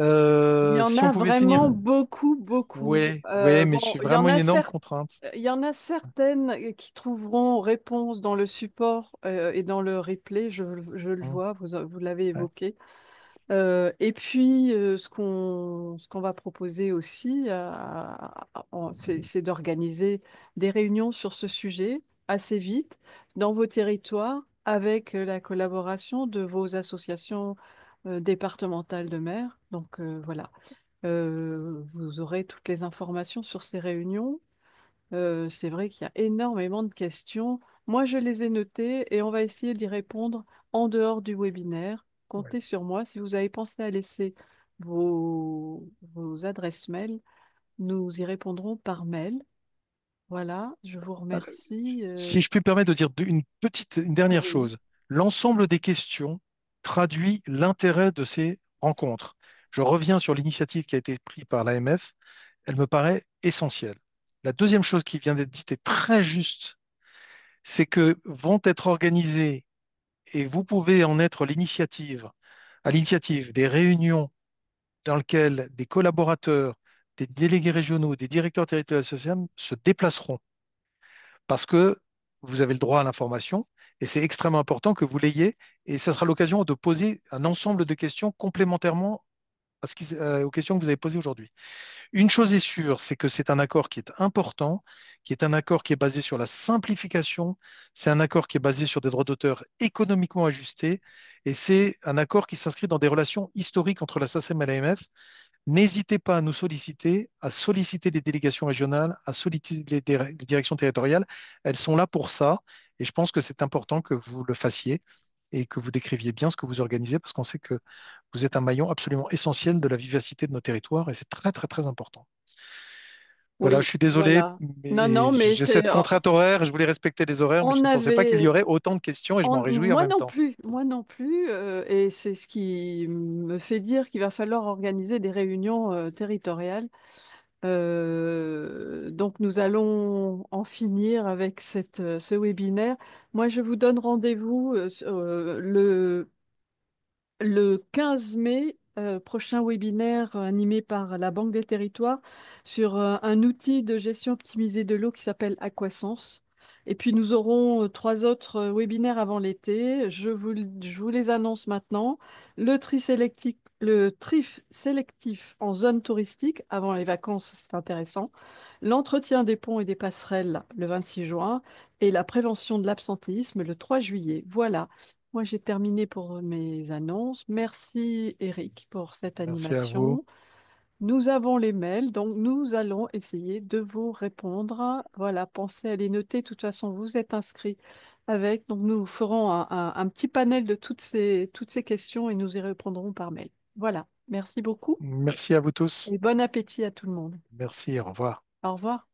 Il y en Si on a pouvait finir. vraiment beaucoup, beaucoup. Oui, oui, mais Bon, j'ai vraiment une énorme contrainte. il y en a certaines qui trouveront réponse dans le support et dans le replay, je le Hum, vois, vous l'avez ouais. évoqué. Et puis, ce qu'on va proposer aussi, c'est d'organiser des réunions sur ce sujet assez vite dans vos territoires avec la collaboration de vos associations départementales de maires. Donc, voilà. Vous aurez toutes les informations sur ces réunions. C'est vrai qu'il y a énormément de questions. Moi, je les ai notées et on va essayer d'y répondre en dehors du webinaire. Ouais. Comptez sur moi. Si vous avez pensé à laisser vos adresses mail, nous y répondrons par mail. Voilà, je vous Alors, remercie. si je puis me permettre de dire une dernière Oui. chose, l'ensemble des questions traduit l'intérêt de ces rencontres. Je reviens sur l'initiative qui a été prise par l'AMF. Elle me paraît essentielle. La deuxième chose qui vient d'être dite est très juste, c'est que vont être organisées, et vous pouvez en être à l'initiative des réunions dans lesquelles des collaborateurs, des délégués régionaux, des directeurs territoriaux associatifs se déplaceront parce que vous avez le droit à l'information Et c'est extrêmement important que vous l'ayez. Et ce sera l'occasion de poser un ensemble de questions complémentairement aux questions que vous avez posées aujourd'hui. Une chose est sûre, c'est que c'est un accord qui est important, qui est un accord qui est basé sur la simplification, c'est un accord qui est basé sur des droits d'auteur économiquement ajustés, et c'est un accord qui s'inscrit dans des relations historiques entre la SACEM et l'AMF. N'hésitez pas à nous solliciter, à solliciter les délégations régionales, à solliciter les directions territoriales. Elles sont là pour ça, et je pense que c'est important que vous le fassiez et que vous décriviez bien ce que vous organisez, parce qu'on sait que vous êtes un maillon absolument essentiel de la vivacité de nos territoires, et c'est très, très, très important. Voilà, je Oui, suis désolé, voilà. Non, non, mais mais j'ai c'est, cette contrainte horaire, je voulais respecter les horaires, mais je on ne pensais pas qu'il y avait, aurait autant de questions, et je m'en réjouis en même temps. moi non plus, et c'est ce qui me fait dire qu'il va falloir organiser des réunions territoriales. Donc nous allons en finir avec ce webinaire. Moi, je vous donne rendez-vous le 15 mai, prochain webinaire animé par la Banque des Territoires sur un outil de gestion optimisée de l'eau qui s'appelle Aquasense. Et puis nous aurons trois autres webinaires avant l'été. Je vous les annonce maintenant. Le tri sélectif en zone touristique avant les vacances, c'est intéressant. L'entretien des ponts et des passerelles le 26 juin et la prévention de l'absentéisme le 3 juillet. Voilà. Moi, j'ai terminé pour mes annonces. Merci, Eric, pour cette Merci à vous. animation. Nous avons les mails, donc nous allons essayer de vous répondre. Voilà, pensez à les noter. De toute façon, vous êtes inscrits avec. Donc, nous ferons un petit panel de toutes ces questions et nous y répondrons par mail. Voilà, merci beaucoup Merci à vous tous. et bon appétit à tout le monde. Merci, au revoir. Au revoir.